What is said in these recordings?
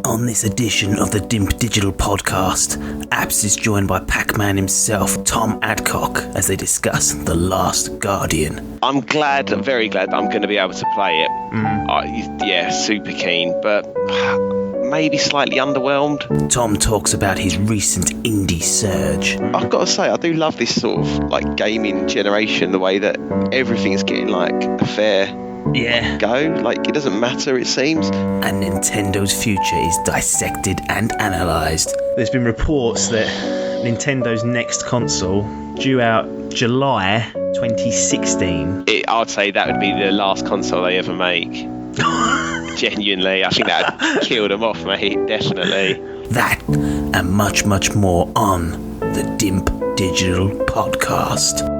On this edition of the Dimp Digital Podcast, Abs is joined by Pac-Man himself, Tom Adcock, as they discuss The Last Guardian. I'm very glad that I'm going to be able to play it. Super keen, but maybe slightly underwhelmed. Tom talks about his recent indie surge. I've got to say, I do love this sort of like gaming generation, the way that everything's getting like a fair go. Like, it doesn't matter, it seems. And Nintendo's future is dissected and analysed. There's been reports that Nintendo's next console, due out July 2016. I'd say that would be the last console they ever make. Genuinely, I think that would kill them off, mate. Definitely. That and much, much more on the Dimp Digital Podcast.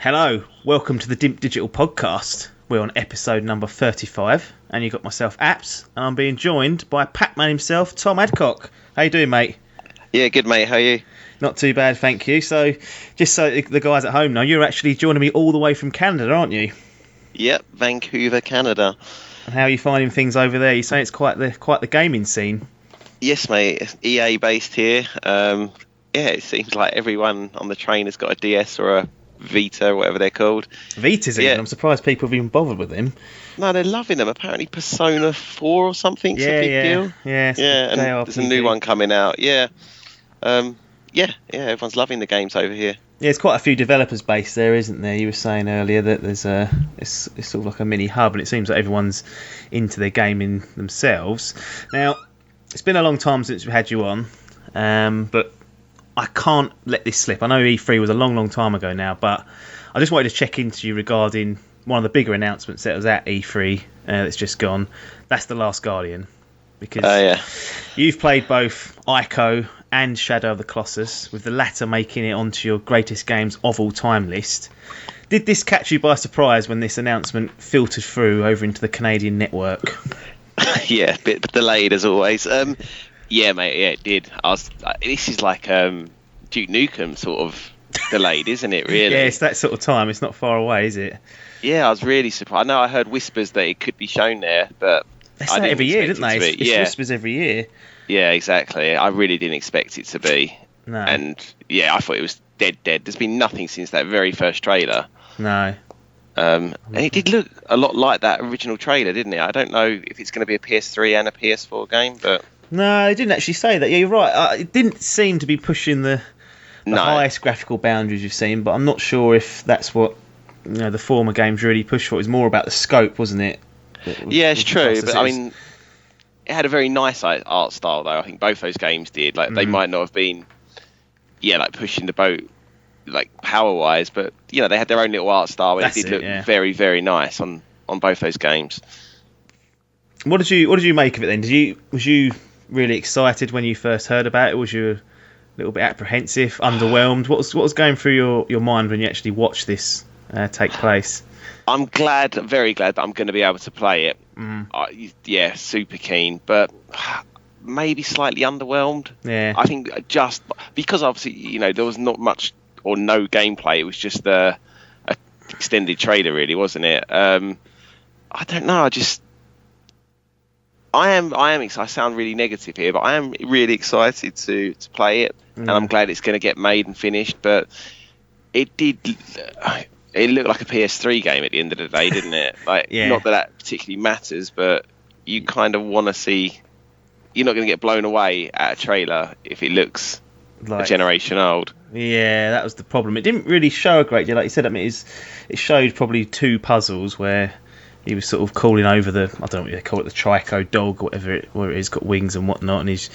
Hello, welcome to the Dimp Digital Podcast. We're on episode number 35, and you've got myself, Apps, and I'm being joined by Pac-Man himself, Tom Adcock. How you doing, mate? Yeah, good, mate. How are you? Not too bad, thank you. So, just so the guys at home know, you're actually joining me all the way from Canada, aren't you? Yep, Vancouver, Canada. And how are you finding things over there? You say it's quite the gaming scene. Yes, mate. It's EA based here. It seems like everyone on the train has got a DS or a Vita, or whatever they're called. Vitas, even. I'm surprised people have even bothered with them. No, they're loving them. Apparently Persona 4 or something's a big deal. Yeah, and there's a new one coming out. Everyone's loving the games over here. Yeah, there's quite a few developers based there, isn't there? You were saying earlier that there's it's sort of like a mini hub, and it seems like everyone's into their gaming themselves. Now, it's been a long time since we had you on, but I can't let this slip. I know E3 was a long, long time ago now, but I just wanted to check into you regarding one of the bigger announcements that was at E3 that's just gone. That's The Last Guardian. Because you've played both Ico and Shadow of the Colossus, with the latter making it onto your greatest games of all time list. Did this catch you by surprise when this announcement filtered through over into the Canadian network? Yeah, a bit delayed as always. Yeah, mate. Yeah, it did. This is like Duke Nukem sort of delayed, isn't it? Really? Yeah, it's that sort of time. It's not far away, is it? Yeah, I was really surprised. I know I heard whispers that it could be shown there, but they say every year, didn't they? It's whispers every year. Yeah, exactly. I really didn't expect it to be. No. And yeah, I thought it was dead. There's been nothing since that very first trailer. No. And it did look a lot like that original trailer, didn't it? I don't know if it's going to be a PS3 and a PS4 game, but no, they didn't actually say that. Yeah, you're right. It didn't seem to be pushing the highest graphical boundaries you've seen, but I'm not sure if that's what the former games really pushed for. It was more about the scope, wasn't it? Yeah, it's true. But I mean, it had a very nice art style, though. I think both those games did. Like, they might not have been, like pushing the boat, like power-wise, but they had their own little art style. And it did look very, very nice on both those games. What did you make of it then? Was you really excited when you first heard about it? Was you a little bit apprehensive, underwhelmed? What was going through your mind when you actually watched this take place? I'm very glad that I'm going to be able to play it. Super keen, but maybe slightly underwhelmed. Yeah, I think just because obviously there was not much or no gameplay. It was just a extended trailer, really, wasn't it? I don't know. I am excited. I sound really negative here, but I am really excited to play it, and I'm glad it's going to get made and finished. But it looked like a PS3 game at the end of the day, didn't it? Not that particularly matters, but you kind of want to see. You're not going to get blown away at a trailer if it looks a generation old. Yeah, that was the problem. It didn't really show a great deal, like you said. I mean, it showed probably two puzzles where he was sort of calling over I don't know what they call it, the Trico dog, whatever it is, got wings and whatnot, and he's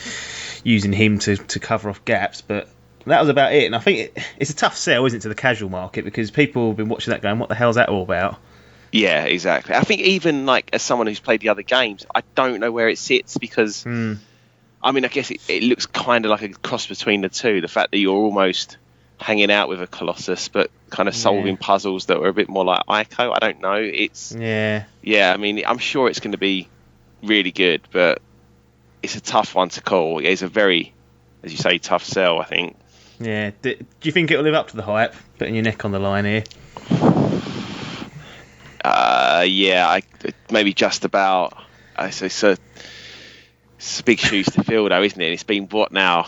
using him to cover off gaps. But that was about it. And I think it's a tough sell, isn't it, to the casual market, because people have been watching that going, what the hell's that all about? Yeah, exactly. I think even as someone who's played the other games, I don't know where it sits, because I mean, I guess it looks kind of like a cross between the two. The fact that you're almost hanging out with a Colossus, but kind of solving puzzles that were a bit more like Ico. I don't know. It's I mean, I'm sure it's going to be really good, but it's a tough one to call. It's a very, as you say, tough sell, I think. Yeah. Do you think it'll live up to the hype? Putting your neck on the line here. Maybe just about. It's a big shoes to fill, though, isn't it? It's been, what now,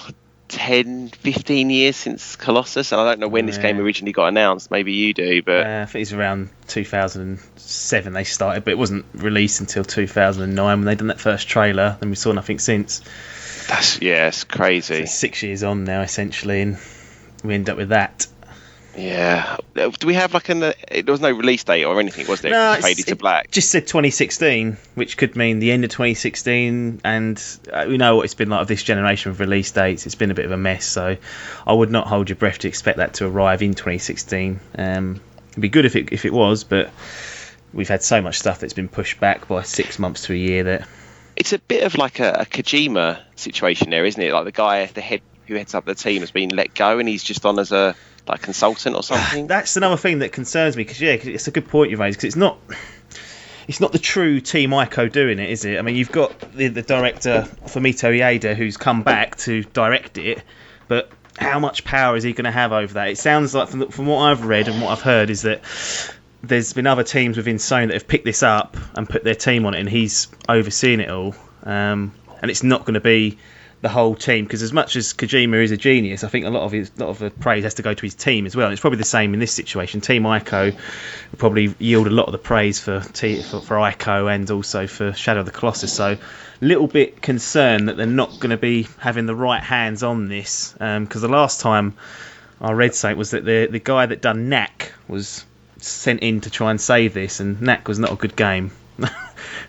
10, 15 years since Colossus, and I don't know when this game originally got announced. Maybe you do, but I think it's around 2007 they started, but it wasn't released until 2009 when they done that first trailer. Then we saw nothing since. It's crazy. So it's 6 years on now, essentially, and we end up with that. Yeah. Do we have there was no release date or anything, was there? No, it faded to black. Just said 2016, which could mean the end of 2016, and we know what it's been like with this generation of release dates. It's been a bit of a mess, so I would not hold your breath to expect that to arrive in 2016. It'd be good if it was, but we've had so much stuff that's been pushed back by 6 months to a year that... It's a bit of like a Kojima situation there, isn't it? Like the head who heads up the team has been let go, and he's just on as a consultant or something. That's another thing that concerns me, because it's a good point you raised, because it's not the true Team Ico doing it, is it? I mean, you've got the director Fumito Ueda who's come back to direct it, but how much power is he going to have over that? It sounds like from what I've read and what I've heard is that there's been other teams within Sony that have picked this up and put their team on it, and he's overseeing it all, and it's not going to be the whole team, because as much as Kojima is a genius, I think a lot of the praise has to go to his team as well. And it's probably the same in this situation. Team Ico will probably yield a lot of the praise for Ico and also for Shadow of the Colossus. So a little bit concerned that they're not going to be having the right hands on this, because the last time I read something was that the guy that done Knack was sent in to try and save this, and Knack was not a good game.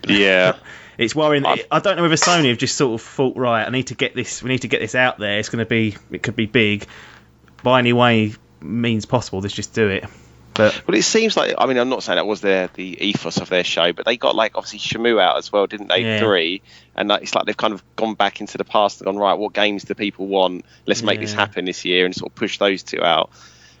Yeah. It's worrying. I don't know whether Sony have just sort of thought, right, we need to get this out there. It could be big. By any way means possible, let's just do it. But well, it seems like, I mean, I'm not saying that was the ethos of their show, but they got obviously Shamu out as well, didn't they? Yeah. 3, and it's like they've kind of gone back into the past and gone, right, what games do people want? Let's make this happen this year, and sort of push those two out.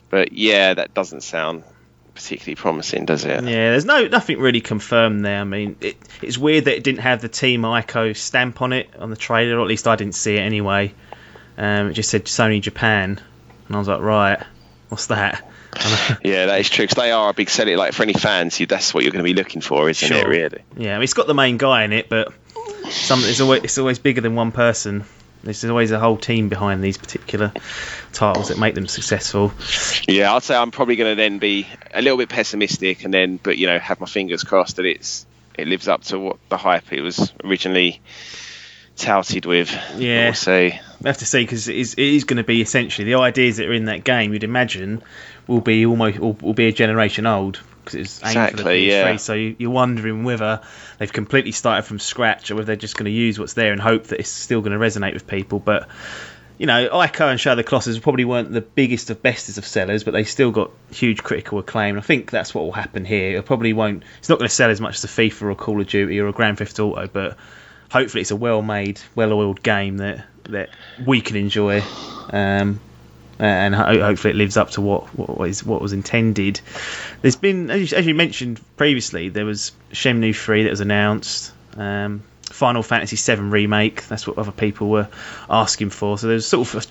But yeah, that doesn't sound particularly promising, does it? Yeah, there's nothing really confirmed there. I mean, it's weird that it didn't have the Team Ico stamp on it on the trailer, or at least I didn't see it anyway. It just said Sony Japan, and I was like, right, what's that? Yeah, that is true, because they are a big seller. Like, for any fans, that's what you're going to be looking for, isn't it, really? Yeah, I mean, it's got the main guy in it, but it's always bigger than one person. There's always a whole team behind these particular titles that make them successful. Yeah, I'd say I'm probably going to then be a little bit pessimistic, but have my fingers crossed that it lives up to what the hype it was originally touted with. Yeah, we'll see. We have to see, because it is going to be essentially the ideas that are in that game. You'd imagine will be a generation old, because it's aimed for the PS3. Yeah. So you're wondering whether they've completely started from scratch, or whether they're just going to use what's there and hope that it's still going to resonate with people. But Ico and Shadow of the Colossus probably weren't the biggest of bestest of sellers, but they still got huge critical acclaim. And I think that's what will happen here. It probably won't. It's not going to sell as much as a FIFA or a Call of Duty or a Grand Theft Auto, but hopefully it's a well-made, well-oiled game that we can enjoy. And hopefully it lives up to what was intended. There's been, as you mentioned previously, there was Shenmue 3 that was announced, Final Fantasy 7 remake. That's what other people were asking for. So there's sort of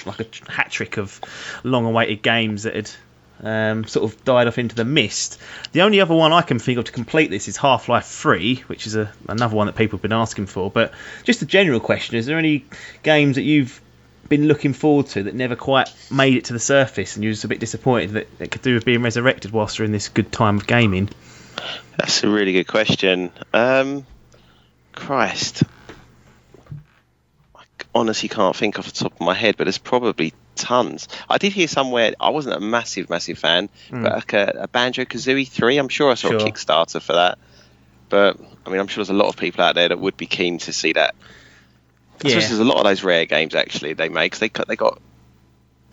a hat trick of long-awaited games that had sort of died off into the mist. The only other one I can think of to complete this is Half-Life 3, which is another one that people have been asking for. But just a general question: is there any games that you've been looking forward to that never quite made it to the surface, and you're just a bit disappointed that it could do with being resurrected whilst we're in this good time of gaming? That's a really good question. Christ, I honestly can't think off the top of my head, but there's probably tons. I did hear somewhere, I wasn't a massive fan, but like a Banjo-Kazooie 3, I'm sure I saw a Kickstarter for that. But I mean, I'm sure there's a lot of people out there that would be keen to see that. Yeah. There's a lot of those rare games actually they make, because they got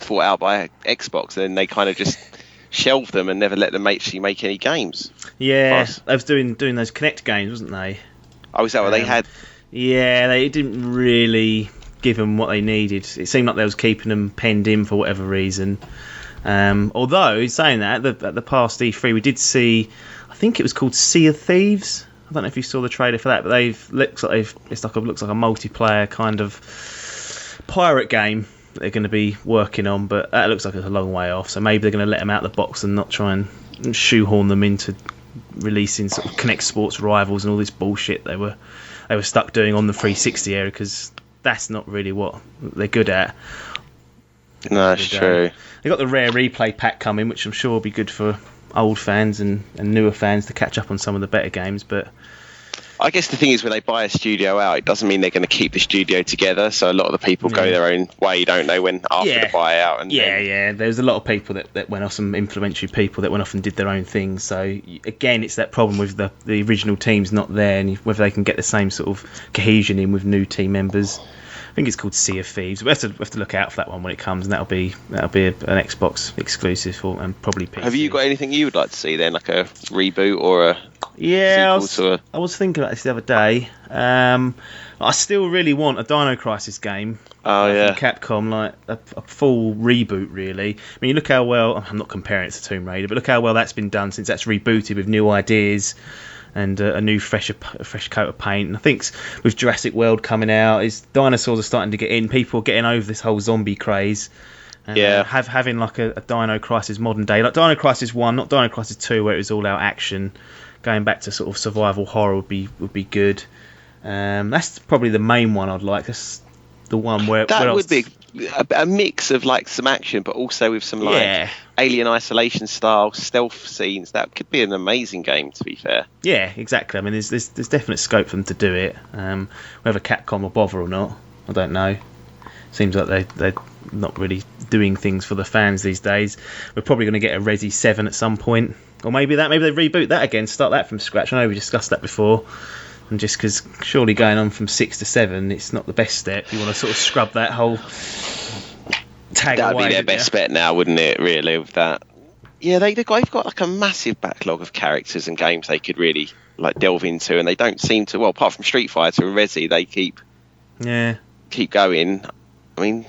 bought out by Xbox, and then they kind of just shelved them and never let them actually make any games. Yeah, they was doing those Kinect games, wasn't they? Oh, is that what they had? Yeah, they didn't really give them what they needed. It seemed like they was keeping them penned in for whatever reason. Although, saying that, at the past E3 we did see, I think it was called Sea of Thieves. I don't know if you saw the trailer for that, but looks like a multiplayer kind of pirate game that they're going to be working on, but that looks like it's a long way off. So maybe they're going to let them out of the box and not try and shoehorn them into releasing sort of Connect Sports Rivals and all this bullshit they were stuck doing on the 360 area, because that's not really what they're good at. No, that's true. They got the rare replay pack coming, which I'm sure will be good for old fans and newer fans to catch up on some of the better games. But I guess the thing is, when they buy a studio out, it doesn't mean they're going to keep the studio together. So a lot of the people go their own way. You don't know when after the buyout. And there's a lot of people that went off, some influential people that went off and did their own thing. So again, it's that problem with the original teams not there, and whether they can get the same sort of cohesion in with new team members. I think it's called Sea of Thieves. We have to look out for that one when it comes, and that'll be an Xbox exclusive and probably PC. Have you got anything you would like to see then, like a reboot or a sequel I was thinking about this the other day. I still really want a Dino Crisis game. Oh yeah, from Capcom, like a full reboot. Really, I mean, you look how well. I'm not comparing it to Tomb Raider, but look how well that's been done since that's rebooted with new ideas and a new fresh coat of paint. And I think with Jurassic World coming out, dinosaurs are starting to get in. People are getting over this whole zombie craze. And, having like a Dino Crisis modern day, like Dino Crisis 1, not Dino Crisis 2, where it was all out action. Going back to sort of survival horror would be good. That's probably the main one I'd like. That's the one where would be a mix of like some action, but also with some like Alien Isolation style stealth scenes. That could be an amazing game, to be fair. Yeah, exactly. I mean, there's definite scope for them to do it. Whether Capcom will bother or not, I don't know. Seems like they're not really doing things for the fans these days. We're probably going to get a Resi 7 at some point, or maybe they reboot that again, start that from scratch. I know we discussed that before. And just because surely going on from 6 to 7, it's not the best step. You want to sort of scrub that whole tag away. That'd be their best bet now, wouldn't it, really, with that? Yeah, they've got like a massive backlog of characters and games they could really like delve into, and they don't seem to, well, apart from Street Fighter and Resi, they keep going. I mean,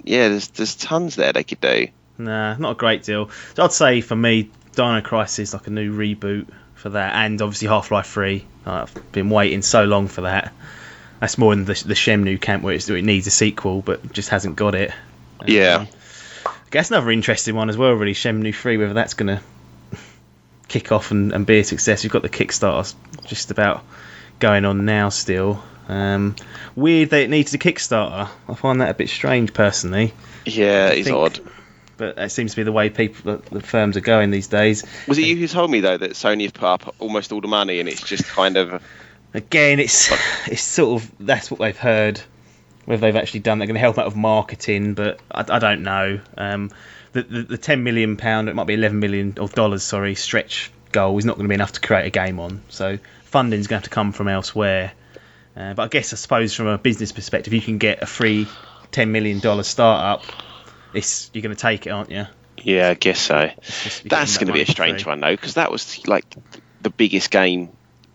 there's tons there they could do. Nah, not a great deal. So I'd say for me, Dino Crisis, like a new reboot for that, and obviously Half-Life 3. I've been waiting so long for that. That's more in the Shenmue camp, where it needs a sequel but just hasn't got it. I guess another interesting one as well, really, Shenmue 3, whether that's going to kick off and be a success. You've got the Kickstarter just about going on now still. Weird that it needs a Kickstarter. I find that a bit strange personally. Yeah, it's odd. But it seems to be the way the firms are going these days. Was it you who told me though that Sony have put up almost all the money, and it's just kind of it's sort of, that's what they've heard. Whether they've actually done, they're going to help out with marketing, but I don't know. The £10 million, it might be $11 million stretch goal is not going to be enough to create a game on. So funding's going to have to come from elsewhere. But I suppose from a business perspective, you can get a free $10 million startup. You're going to take it, aren't you? Yeah, I guess so. That's going to be a strange one, though, because that was like the biggest game,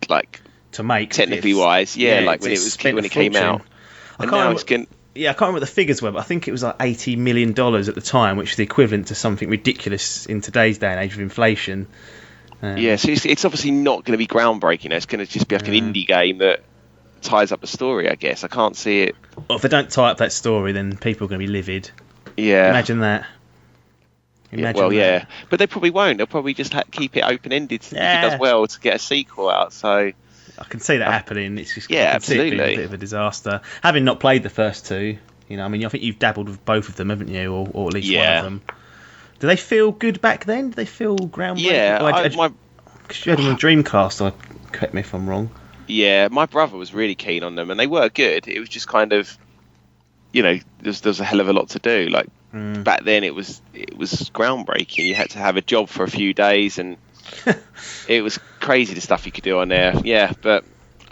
like to make technically wise. Like when it came out. I can't remember the figures were, but I think it was like $80 million at the time, which is the equivalent to something ridiculous in today's day and age with inflation. So it's obviously not going to be groundbreaking. It's going to just be like an indie game that ties up the story, I guess. I can't see it. Well, if they don't tie up that story, then people are going to be livid. Yeah. Imagine that. But they probably won't. They'll probably just keep it open-ended if it does well to get a sequel out. So I can see that happening. It's just absolutely a bit of a disaster. Having not played the first two, I think you've dabbled with both of them, haven't you, or at least one of them. Do they feel good back then? Do they feel groundbreaking? Yeah, because you had them on Dreamcast. Correct me if I'm wrong. Yeah, my brother was really keen on them, and they were good. It was just kind of, there's a hell of a lot to do. Like back then, it was groundbreaking. You had to have a job for a few days, and it was crazy the stuff you could do on there. Yeah, but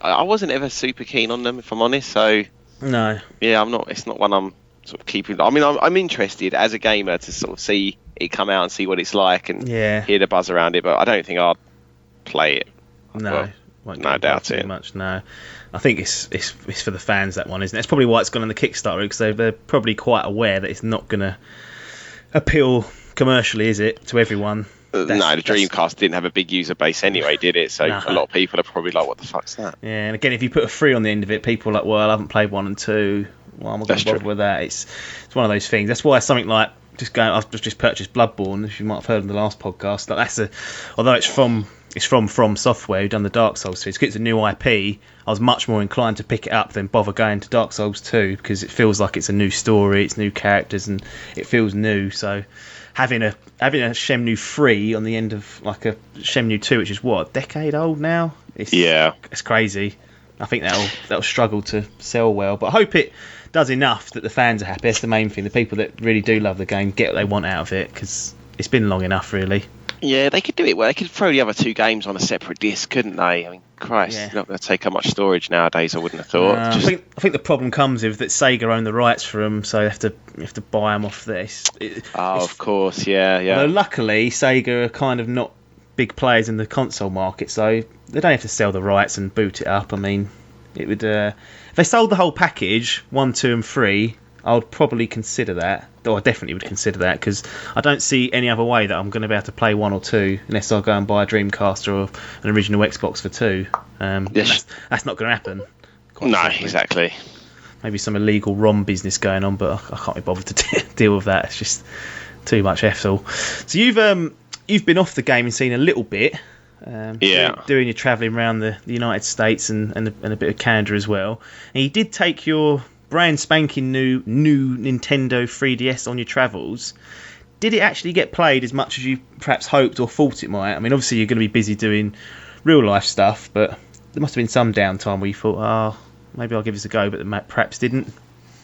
I wasn't ever super keen on them, if I'm honest. So no, I'm not. It's not one I'm sort of keeping. I mean, I'm interested as a gamer to sort of see it come out and see what it's like and hear the buzz around it. But I don't think I'd play it. No. No, I doubt it. Much, no. I think it's for the fans, that one, isn't it? It's probably why it's gone on the Kickstarter, because they're probably quite aware that it's not going to appeal commercially, is it, to everyone? No, the Dreamcast didn't have a big user base anyway, did it? So a lot of people are probably like, what the fuck's that? Yeah, and again, if you put a 3 on the end of it, people are like, well, I haven't played 1 and 2. Well, I'm not going to bother with that. It's one of those things. That's why something like I've just purchased Bloodborne, as you might have heard in the last podcast. Like although it's from From Software, who've done the Dark Souls series. Because it's a new IP, I was much more inclined to pick it up than bother going to Dark Souls 2, because it feels like it's a new story, it's new characters, and it feels new. So having a Shenmue 3 on the end of like a Shenmue 2, which is a decade old now. It's crazy. I think that'll struggle to sell well, but I hope it does enough that the fans are happy. That's the main thing. The people that really do love the game get what they want out of it, because it's been long enough, really. Yeah, they could do it well. They could throw the other 2 games on a separate disc, couldn't they? I mean, Christ, It's not going to take up much storage nowadays, I wouldn't have thought. I think the problem comes with that Sega own the rights for them, so you have to buy them off this. Of course, yeah. Although luckily, Sega are kind of not big players in the console market, so they don't have to sell the rights and boot it up. I mean, it would if they sold the whole package, 1, 2, and 3. I would probably consider that. Or I definitely would consider that, because I don't see any other way that I'm going to be able to play 1 or 2 unless I go and buy a Dreamcast or an original Xbox for 2. That's not going to happen. Exactly. Maybe some illegal ROM business going on, but I can't be bothered to deal with that. It's just too much hassle. So you've been off the game and seen a little bit. Doing your travelling around the United States and a bit of Canada as well. And you did take your brand spanking new Nintendo 3DS on your travels. Did it actually get played as much as you perhaps hoped or thought it might? I mean, obviously you're going to be busy doing real life stuff, but there must have been some downtime where you thought, maybe I'll give this a go, but the map perhaps didn't.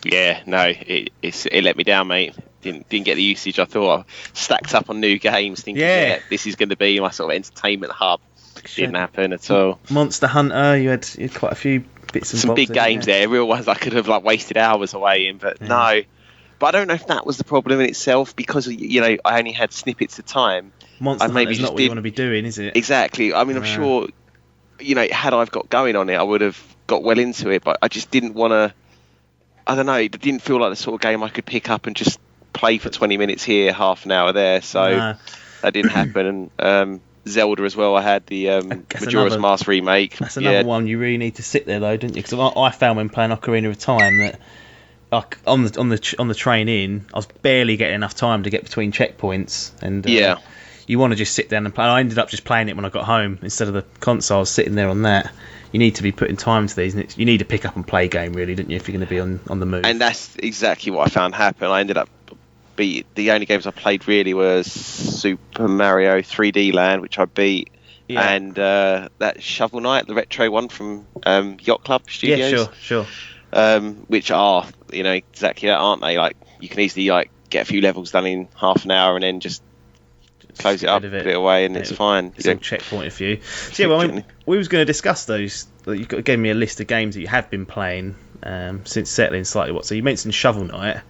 Yeah, no, it let me down, mate. Didn't get the usage I thought. I stacked up on new games, thinking, this is going to be my sort of entertainment hub. Didn't happen at all. Monster Hunter, you had quite a few bits and some big games there, real ones I could have wasted hours away in, but no. But I don't know if that was the problem in itself, because I only had snippets of time. Monster Hunter is not what you want to be doing, is it? Exactly. I mean, I'm sure, had I've got going on it, I would have got well into it, but I just didn't want to. I don't know. It didn't feel like the sort of game I could pick up and just play for 20 minutes here, half an hour there. So that didn't happen. And Zelda as well. I had the Majora's Mask remake. That's another one you really need to sit there though, don't you? Because I found when playing Ocarina of Time that on the train in, I was barely getting enough time to get between checkpoints, and you want to just sit down and play. I ended up just playing it when I got home instead of the console. I was sitting there on that. You need to be putting time to these, and you need to pick up and play game, really, don't you, if you're going to be on the move. And that's exactly what I found happen. I ended up the only games I played really was Super Mario 3D Land, which I beat, and that Shovel Knight, the retro one from Yacht Club Studios. Yeah, sure. Which are exactly that, aren't they? Like, you can easily get a few levels done in half an hour and then just close it up, put it away, and it's fine. It's a checkpoint a few. So we was going to discuss those. You gave me a list of games that you have been playing since settling slightly. So you mentioned Shovel Knight.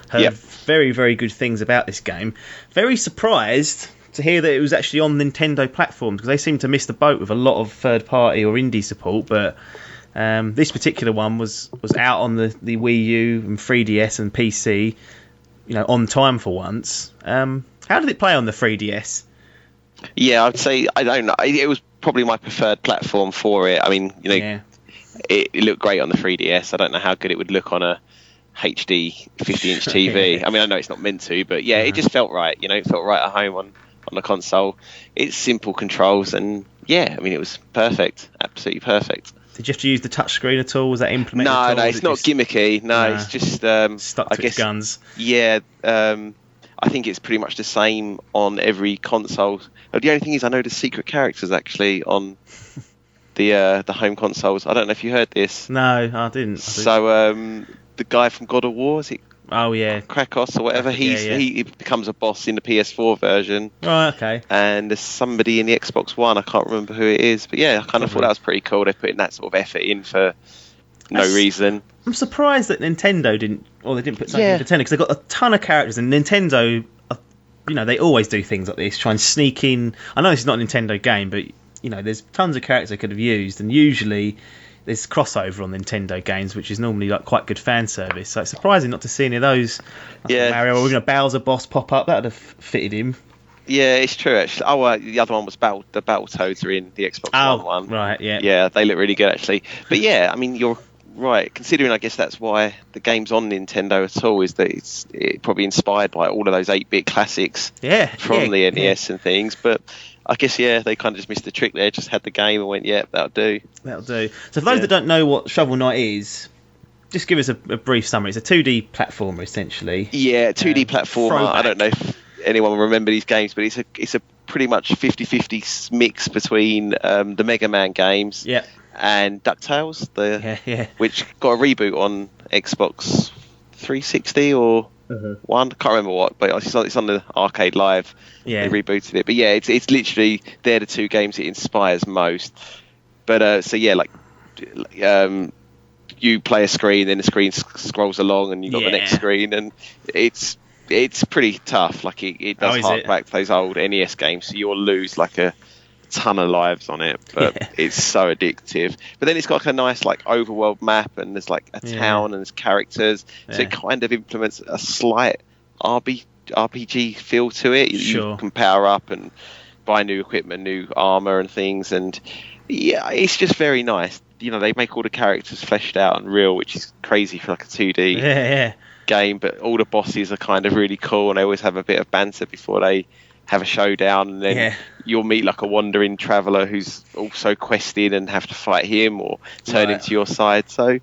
Heard very, very good things about this game. Very surprised to hear that it was actually on Nintendo platforms, because they seem to miss the boat with a lot of third-party or indie support. But this particular one was out on the Wii U and 3DS and PC, on time for once. How did it play on the 3DS? Yeah, I'd say, I don't know. It was probably my preferred platform for it. I mean, it looked great on the 3DS. I don't know how good it would look on a HD 50-inch TV. I mean, I know it's not meant to, but it just felt right. It felt right at home on the console. It's simple controls, and it was perfect. Absolutely perfect. Did you have to use the touchscreen at all? Was that implemented? No, it's not gimmicky. No, it's just stuck to its guns. Yeah, I think it's pretty much the same on every console. The only thing is, I know the secret characters actually on the home consoles. I don't know if you heard this. No, I didn't. So the guy from God of War, is it? Oh yeah, Krakos or whatever. He becomes a boss in the PS4 version. Right, okay. And there's somebody in the Xbox One. I can't remember who it is, but I kind of thought that was pretty cool. They're putting that sort of effort in for no reason. I'm surprised that Nintendo didn't, or they didn't put something in Nintendo, because they've got a ton of characters, and Nintendo, they always do things like this, try and sneak in. I know this is not a Nintendo game, but there's tons of characters they could have used, and usually there's crossover on Nintendo games, which is normally quite good fan service. So it's surprising not to see any of those. Mario or even a Bowser boss pop up. That would have fitted him. Yeah, it's true actually. Oh, the other one was the Battletoads are in the Xbox One one. Right, yeah. Yeah, they look really good actually. But yeah, I mean, you're right. Considering, I guess that's why the game's on Nintendo at all, is that it's probably inspired by all of those 8-bit classics from the NES and things. But I guess, they kind of just missed the trick there. Just had the game and went, that'll do. That'll do. So for those that don't know what Shovel Knight is, just give us a brief summary. It's a 2D platformer, essentially. Yeah, 2D platformer. Throwback. I don't know if anyone will remember these games, but it's a pretty much 50-50 mix between the Mega Man games and DuckTales, which got a reboot on Xbox 360 or one. I can't remember what, but it's on the Arcade Live. Yeah. They rebooted it, but it's literally they're the two games it inspires most. But you play a screen, then the screen scrolls along, and you got the next screen, and it's pretty tough. Like it does hark back to those old NES games, so you'll lose like a ton of lives on it, but it's so addictive. But then it's got like a nice like overworld map, and there's like a town and there's characters, so it kind of implements a slight RPG feel to it. You can power up and buy new equipment, new armor and things, and it's just very nice. They make all the characters fleshed out and real, which is crazy for like a 2D game, but all the bosses are kind of really cool, and they always have a bit of banter before they have a showdown, and then you'll meet like a wandering traveller who's also questing and have to fight him or turn him to your side. So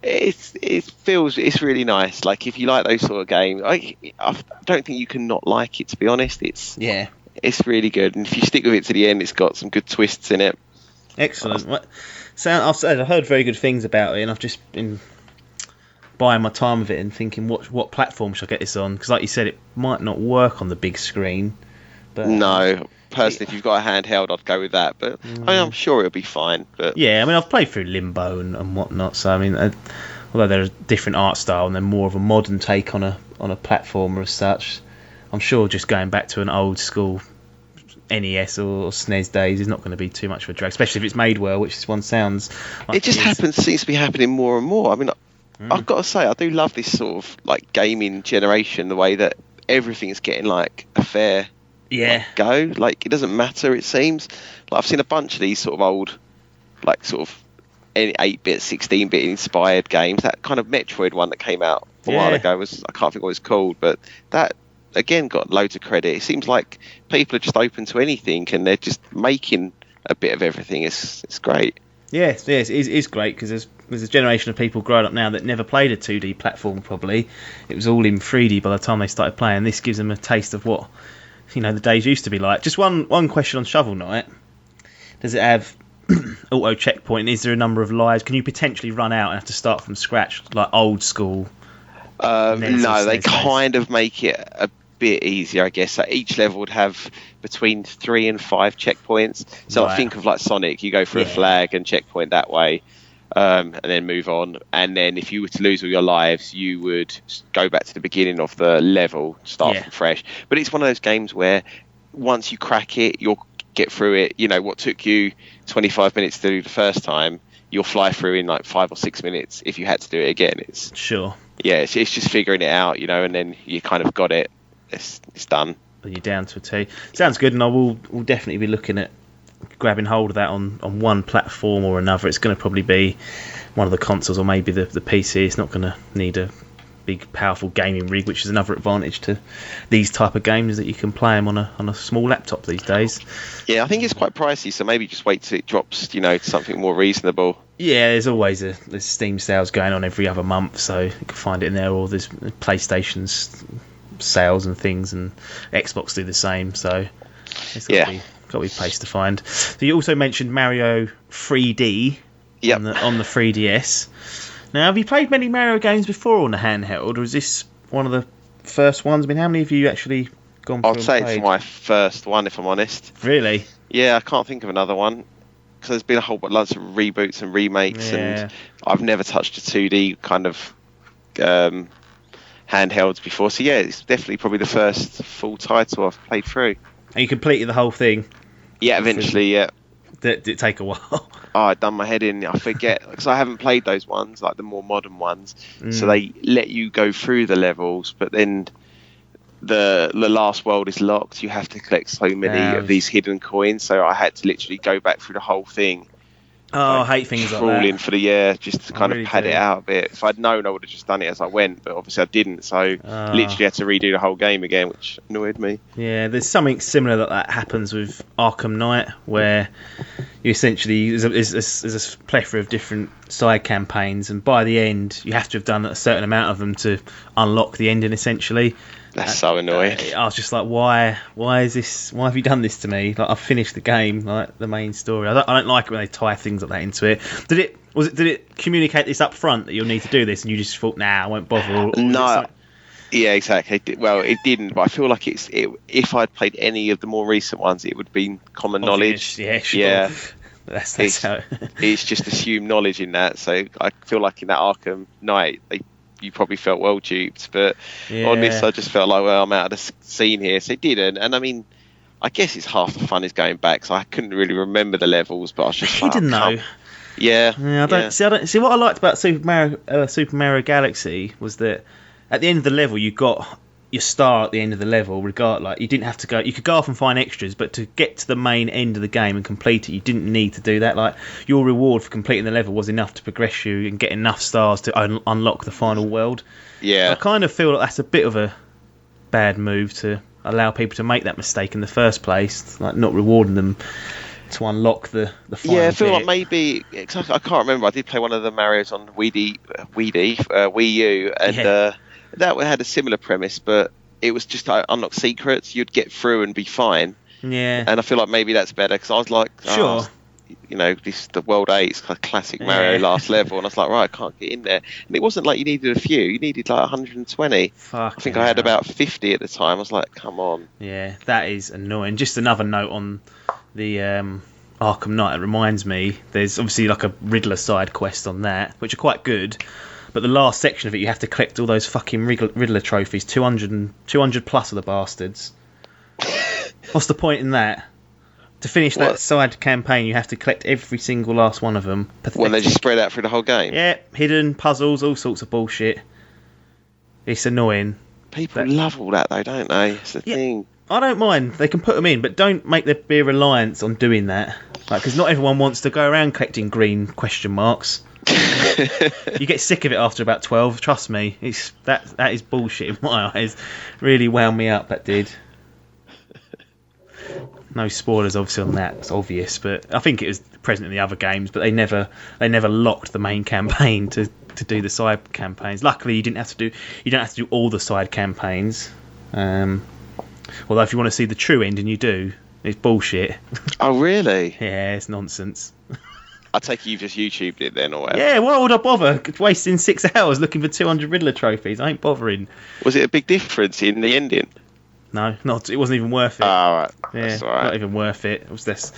it's really nice. Like if you like those sort of games, I don't think you can not like it, to be honest. It's really good, and if you stick with it to the end, it's got some good twists in it. Excellent. So I've heard very good things about it, and I've just been buying my time with it and thinking, what platform should I get this on? Because like you said, it might not work on the big screen. But no, personally, if you've got a handheld, I'd go with that. But I'm sure it'll be fine. But I've played through Limbo and whatnot. So I mean, although they're a different art style and they're more of a modern take on a platformer as such, I'm sure just going back to an old school NES or SNES days is not going to be too much of a drag, especially if it's made well, which this one sounds like. It just seems to be happening more and more. I mean, I've got to say, I do love this sort of like gaming generation, the way that everything's getting like a fair go. Like it doesn't matter, it seems. Like I've seen a bunch of these sort of old, like sort of 8-bit, 16-bit inspired games. That kind of Metroid one that came out a while ago I can't think what it's called, but that again got loads of credit. It seems like people are just open to anything, and they're just making a bit of everything. It's great. Yes, it's great, because there's a generation of people growing up now that never played a 2D platform. Probably it was all in 3D by the time they started playing. This gives them a taste of what the days used to be like. Just one question on Shovel Knight: does it have auto checkpoint? Is there a number of lives? Can you potentially run out and have to start from scratch like old school? No, they kind of make it a bit easier, I guess. So each level would have between 3 and 5 checkpoints. So I think of like Sonic, you go for a flag and checkpoint that way, and then move on. And then if you were to lose all your lives, you would go back to the beginning of the level, start from fresh. But it's one of those games where once you crack it, you'll get through it. What took you 25 minutes to do the first time, you'll fly through in like 5 or 6 minutes if you had to do it again. It's just figuring it out, and then you kind of got it. It's done. You're down to a T. Sounds good, and we'll definitely be looking at grabbing hold of that on one platform or another. It's going to probably be one of the consoles or maybe the PC. It's not going to need a big, powerful gaming rig, which is another advantage to these type of games, that you can play them on a small laptop these days. Yeah, I think it's quite pricey, so maybe just wait till it drops, to something more reasonable. Yeah, there's always there's Steam sales going on every other month, so you can find it in there, or there's PlayStation's sales and things, and Xbox do the same, so it's got to be a place to find. So you also mentioned Mario 3D on the 3DS. Now, have you played many Mario games before on the handheld, or is this one of the first ones? I mean, how many have you actually gone through? I'd say it's my first one, if I'm honest. Really? Yeah, I can't think of another one, because there's been a whole bunch of reboots and remakes, and I've never touched a 2D kind of handhelds before. So yeah, it's definitely probably the first full title I've played through. And you completed the whole thing? Yeah, eventually, yeah. Did it take a while? I'd done my head in. I forget, because I haven't played those ones, like the more modern ones. So they let you go through the levels, but then the last world is locked. You have to collect so many of these hidden coins. So I had to literally go back through the whole thing. Oh, I hate things like that. Crawling for just to kind of pad it out a bit. If I'd known, I would have just done it as I went, but obviously I didn't. So literally had to redo the whole game again, which annoyed me. Yeah, there's something similar that happens with Arkham Knight, where you essentially there's a plethora of different side campaigns, and by the end you have to have done a certain amount of them to unlock the ending. Essentially, that's so annoying. I was just like, why is this? Why have you done this to me? Like, I've finished the game, like the main story. I don't like it when they tie things like that into it. Did it communicate this up front that you'll need to do this, and you just thought, nah, I won't bother? No. Yeah, exactly. Well, it didn't, but I feel like if I'd played any of the more recent ones, it would have been common knowledge. Yeah, sure. Yeah. That's how it's just assumed knowledge in that. So I feel like in that Arkham Knight, you probably felt well duped, but on this I just felt like, well, I'm out of the scene here. So it didn't, and I mean, I guess it's half the fun is going back, so I couldn't really remember the levels, but I was just hidden though. Yeah. I don't see what I liked about Super Mario Galaxy was that at the end of the level you got your star at the end of the level. You didn't have to go. You could go off and find extras, but to get to the main end of the game and complete it, you didn't need to do that. Like, your reward for completing the level was enough to progress you and get enough stars to unlock the final world. Yeah, I kind of feel like that's a bit of a bad move to allow people to make that mistake in the first place, like not rewarding them to unlock the final. Yeah, I feel bit. like maybe I can't remember. I did play one of the Marios on Wii U, and that had a similar premise, but it was just unlock secrets. You'd get through and be fine. Yeah, and I feel like maybe that's better because I was like, sure. The World 8, it's classic Mario last level, and I was like, right, I can't get in there. And it wasn't like you needed a few; you needed like 120. I think I had about 50 at the time. I was like, come on. Yeah, that is annoying. Just another note on the Arkham Knight. It reminds me, there's obviously like a Riddler side quest on that, which are quite good. But the last section of it, you have to collect all those fucking Riddler trophies, 200 plus of the bastards. What's the point in that? To finish that side campaign, you have to collect every single last one of them. Pathetic. Well, they just spread out through the whole game. Yeah, hidden puzzles, all sorts of bullshit. It's annoying. People love all that, though, don't they? It's the thing. I don't mind. They can put them in, but don't make there be a reliance on doing that. Because not everyone wants to go around collecting green question marks. You get sick of it after about 12. Trust me, that is bullshit in my eyes. Really wound me up. That did. No spoilers, obviously, on that. It's obvious, but I think it was present in the other games. But they never locked the main campaign to do the side campaigns. Luckily, you don't have to do all the side campaigns. Although, if you want to see the true ending, you do. It's bullshit. Oh, really? Yeah, it's nonsense. I take it you've just YouTubed it then, or whatever. Yeah, why would I bother wasting 6 hours looking for 200 Riddler trophies? I ain't bothering. Was it a big difference in the ending? No, it wasn't even worth it. Oh, right. Yeah, that's all right. Not even worth it. It was this.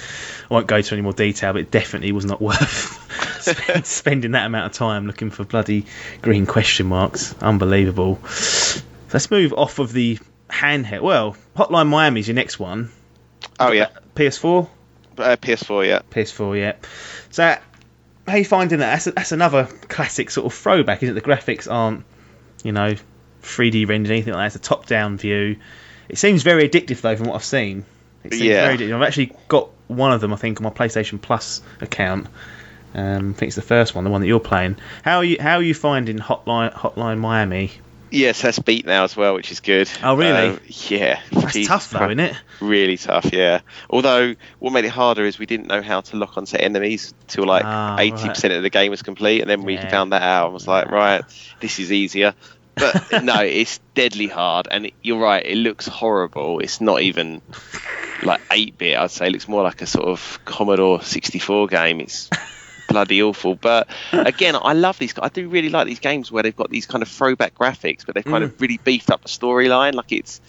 I won't go into any more detail, but it definitely was not worth spending that amount of time looking for bloody green question marks. Unbelievable. Let's move off of the handheld. Well, Hotline Miami is your next one. Oh, yeah. PS4? PS4, yeah. PS4, yeah. So, how are you finding that? That's another classic sort of throwback, isn't it? The graphics aren't, 3D rendered, anything like that. It's a top-down view. It seems very addictive, though, from what I've seen. It seems very addictive. I've actually got one of them, I think, on my PlayStation Plus account. I think it's the first one, the one that you're playing. How are you finding Hotline Miami? Yes, that's beat now as well, which is good. Oh, really? Yeah. That's tough, though, isn't it? Really tough, yeah. Although, what made it harder is we didn't know how to lock onto enemies till 80% of the game was complete, and then we found that out and was like, right, this is easier. But no, it's deadly hard, and you're right, it looks horrible. It's not even like 8-bit, I'd say. It looks more like a sort of Commodore 64 game. It's bloody awful. But again, I love these. I do really like these games where they've got these kind of throwback graphics, but they've kind of really beefed up the storyline. Like it's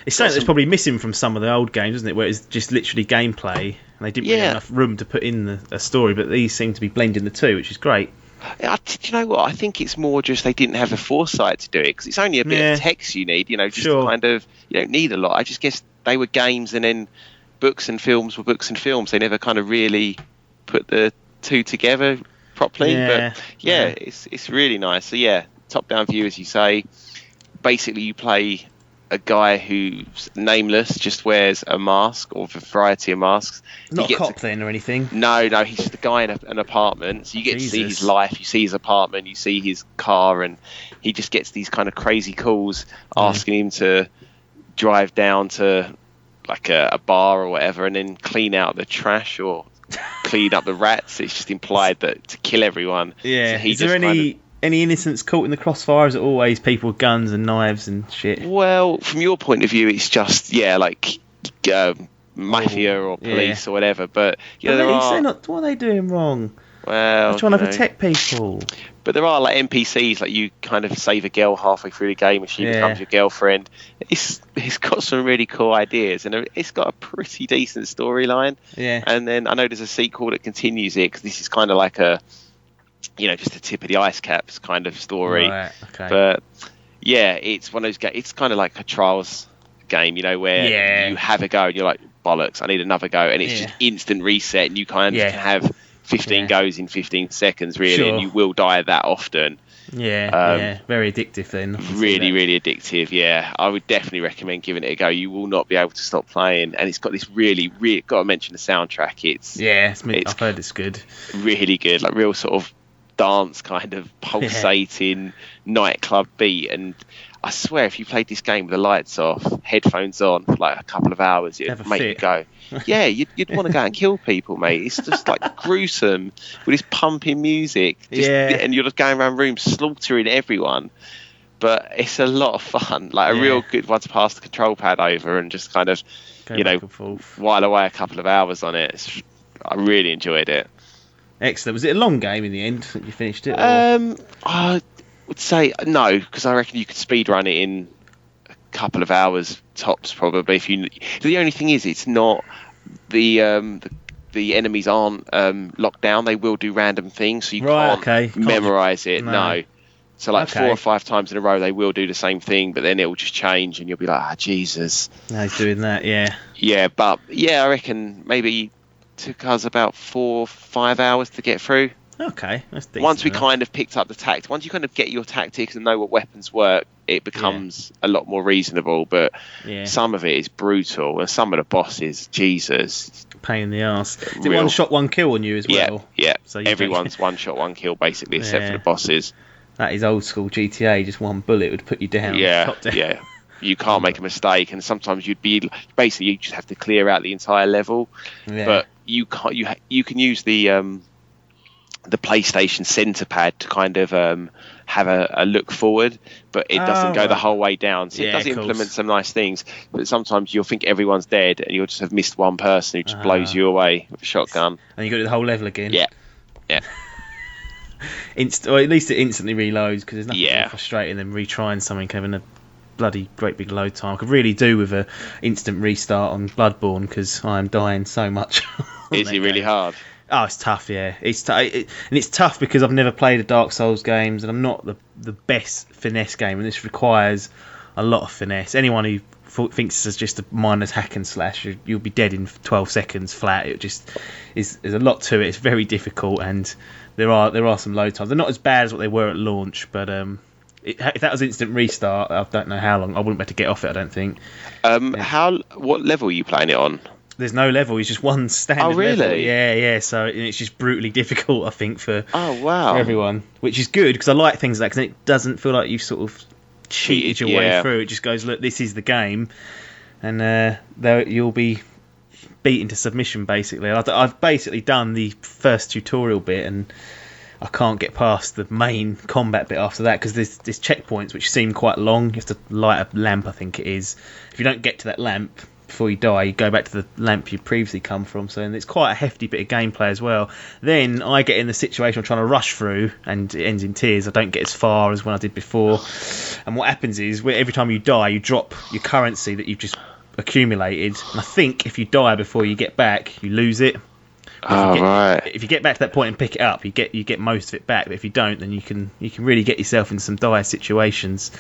something that's probably missing from some of the old games, isn't it? Where it's just literally gameplay, and they didn't really have enough room to put in a story. But these seem to be blending the two, which is great. Do you know what? I think it's more just they didn't have the foresight to do it because it's only a bit of text you need. Just kind of, you don't need a lot. I just guess they were games, and then books and films were books and films. They never kind of really put the two together properly. But it's really nice. So top down view, as you say. Basically, you play a guy who's nameless, just wears a mask or a variety of masks. Not a cop then or anything? No, he's just a guy in an apartment. So you get to see his life, you see his apartment, you see his car, and he just gets these kind of crazy calls asking him to drive down to like a bar or whatever and then clean out the trash or clean up the rats. It's just implied that to kill everyone. Yeah. So is there any innocents caught in the crossfire? Is it always people with guns and knives and shit? Well, from your point of view, it's just mafia or police or whatever. But what are they doing wrong? Well, they're trying to protect people. But there are like NPCs, like you kind of save a girl halfway through the game and she becomes your girlfriend. It's got some really cool ideas and it's got a pretty decent storyline. Yeah. And then I know there's a sequel that continues it because this is kind of like a, just a tip of the ice caps kind of story. Right, okay. But yeah, it's one of those games. It's kind of like a Trials game, where you have a go and you're like, bollocks, I need another go, and it's just instant reset, and you kind of can have 15 goes in 15 seconds, really, and you will die that often. Very addictive then. Really, really addictive. Yeah, I would definitely recommend giving it a go. You will not be able to stop playing, and it's got this really, got to mention the soundtrack. I've heard it's good. Really good, like real sort of dance kind of pulsating nightclub beat. And I swear, if you played this game with the lights off, headphones on for like a couple of hours, it'd make you go. Yeah, you'd want to go and kill people, mate. It's just like gruesome with this pumping music. And you're just going around rooms slaughtering everyone. But it's a lot of fun. Like a real good one to pass the control pad over and just kind of, while away a couple of hours on it. I really enjoyed it. Excellent. Was it a long game in the end that you finished it? I would say no, because I reckon you could speed run it in a couple of hours tops, probably. The only thing is, it's not the enemies aren't locked down. They will do random things, so you can't memorize it. No. So like 4 or 5 times in a row, they will do the same thing, but then it will just change, and you'll be like, Jesus. No, he's doing that. Yeah. Yeah, but I reckon maybe took us about 4 or 5 hours to get through. Okay, that's decent. Once we kind of picked up the tactics, once you kind of get your tactics and know what weapons work, it becomes a lot more reasonable. But some of it is brutal, and some of the bosses, Jesus, pain in the arse. Is it one shot, one kill on you as well? Yeah. So everyone's one shot, one kill basically, except for the bosses. That is old school GTA. Just one bullet would put you down. Yeah. You can't make a mistake, and sometimes you just have to clear out the entire level. Yeah. But you can't. You can use the PlayStation center pad to kind of have a look forward, but it doesn't go the whole way down. So it does implement some nice things, but sometimes you'll think everyone's dead and you'll just have missed one person who just blows you away with a shotgun. And you got to do the whole level again. Yeah. Or at least it instantly reloads, because there's nothing more frustrating than retrying something having a bloody great big load time. I could really do with a instant restart on Bloodborne, because I am dying so much. Is it really hard? Oh, it's tough, yeah. And it's tough because I've never played a Dark Souls games, and I'm not the best finesse game, and this requires a lot of finesse. Anyone who thinks it's just a mindless hack and slash, you'll be dead in 12 seconds flat. It just there's a lot to it. It's very difficult, and there are some load times. They're not as bad as what they were at launch, but if that was instant restart, I don't know how long. I wouldn't be able to get off it, I don't think. What level are you playing it on? There's no level. It's just one standard level. Oh, really? Yeah. So it's just brutally difficult, I think, for for everyone, which is good, because I like things like that, because it doesn't feel like you've sort of cheated your way through. It just goes, look, this is the game, and you'll be beaten to submission, basically. I've basically done the first tutorial bit, and I can't get past the main combat bit after that, because there's checkpoints which seem quite long. You have to light a lamp, I think it is. If you don't get to that lamp before you die, you go back to the lamp you previously come from. So, and it's quite a hefty bit of gameplay as well. Then I get in the situation of trying to rush through, and it ends in tears. I don't get as far as when I did before. And what happens is, every time you die, you drop your currency that you've just accumulated. And I think if you die before you get back, you lose it. If you get back to that point and pick it up, you get most of it back. But if you don't, then you can really get yourself in some dire situations.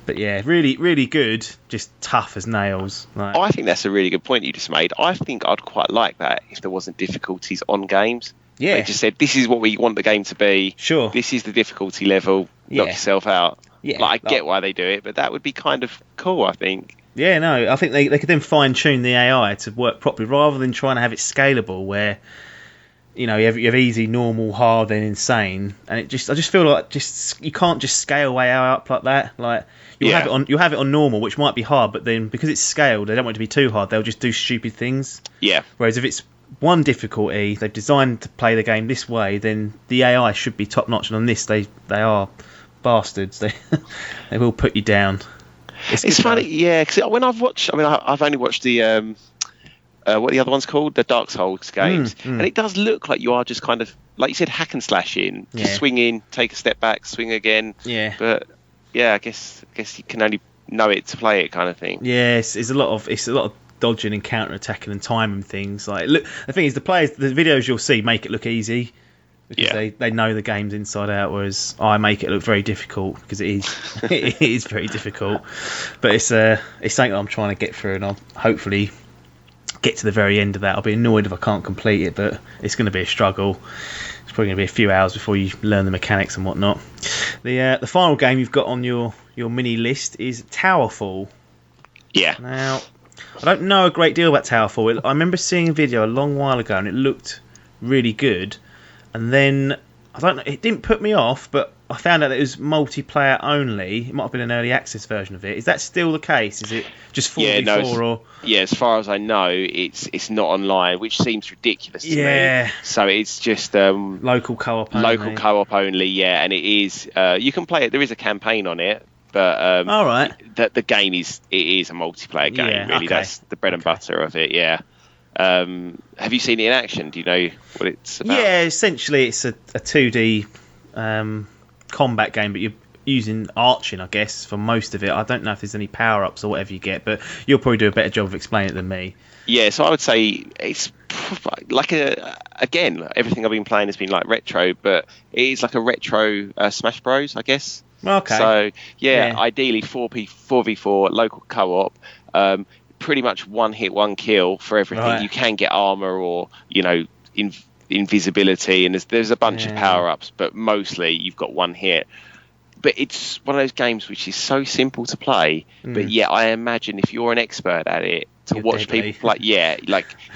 But yeah, really, really good. Just tough as nails. I think that's a really good point you just made. I think I'd quite like that if there wasn't difficulties on games. Yeah. They just said, this is what we want the game to be. Sure. This is the difficulty level. knock yourself out. Yeah, like I get why they do it, but that would be kind of cool, I think. Yeah, no, I think they could then fine tune the AI to work properly rather than trying to have it scalable where you have easy, normal, hard, then insane, and I just feel like you can't just scale way up like that. Like you'll have it on normal, which might be hard, but then because it's scaled, they don't want it to be too hard. They'll just do stupid things. Yeah. Whereas if it's one difficulty, they've designed to play the game this way, then the AI should be top notch. And on this, they are bastards. They will put you down. It's funny, yeah. Because when I've watched, I've only watched the what are the other ones called? The Dark Souls games. And it does look like you are just kind of, like you said, hack and slash in. Just swing in, take a step back, swing again. Yeah. But, yeah, I guess you can only know it to play it kind of thing. Yeah, it's a lot of dodging and counter-attacking and timing things. Like, look, the thing is, the videos you'll see make it look easy. Because they know the game's inside out, whereas I make it look very difficult because it is very difficult. But it's something that I'm trying to get through, and I'll hopefully get to the very end of that. I'll be annoyed if I can't complete it, but it's going to be a struggle. It's probably going to be a few hours before you learn the mechanics and whatnot. The final game you've got on your mini list is Towerfall. Yeah. Now, I don't know a great deal about Towerfall. I remember seeing a video a long while ago, and it looked really good. And then, I don't know, it didn't put me off, but I found out that it was multiplayer only. It might have been an early access version of it. Is that still the case? Is it just 4v4 or? Yeah, as far as I know, it's not online, which seems ridiculous to me. So it's just local co-op only. Local co-op only, yeah, and it is. You can play it. There is a campaign on it, but all right. The game is a multiplayer game. Really, that's the bread and butter of it. Yeah. Have you seen it in action? Do you know what it's about? Yeah, essentially it's a 2D combat game, but you're using arching, I guess, for most of it. I don't know if there's any power-ups or whatever you get, but you'll probably do a better job of explaining it than me. Yeah, so I would say it's like again, everything I've been playing has been like retro, but it is like a retro Smash Bros, I guess. Okay. So, ideally 4v4 local co-op, pretty much one hit, one kill for everything. Right. You can get armor or, invisibility, and there's a bunch of power-ups, but mostly you've got one hit. But it's one of those games which is so simple to play, but I imagine if you're an expert at it, to watch people play,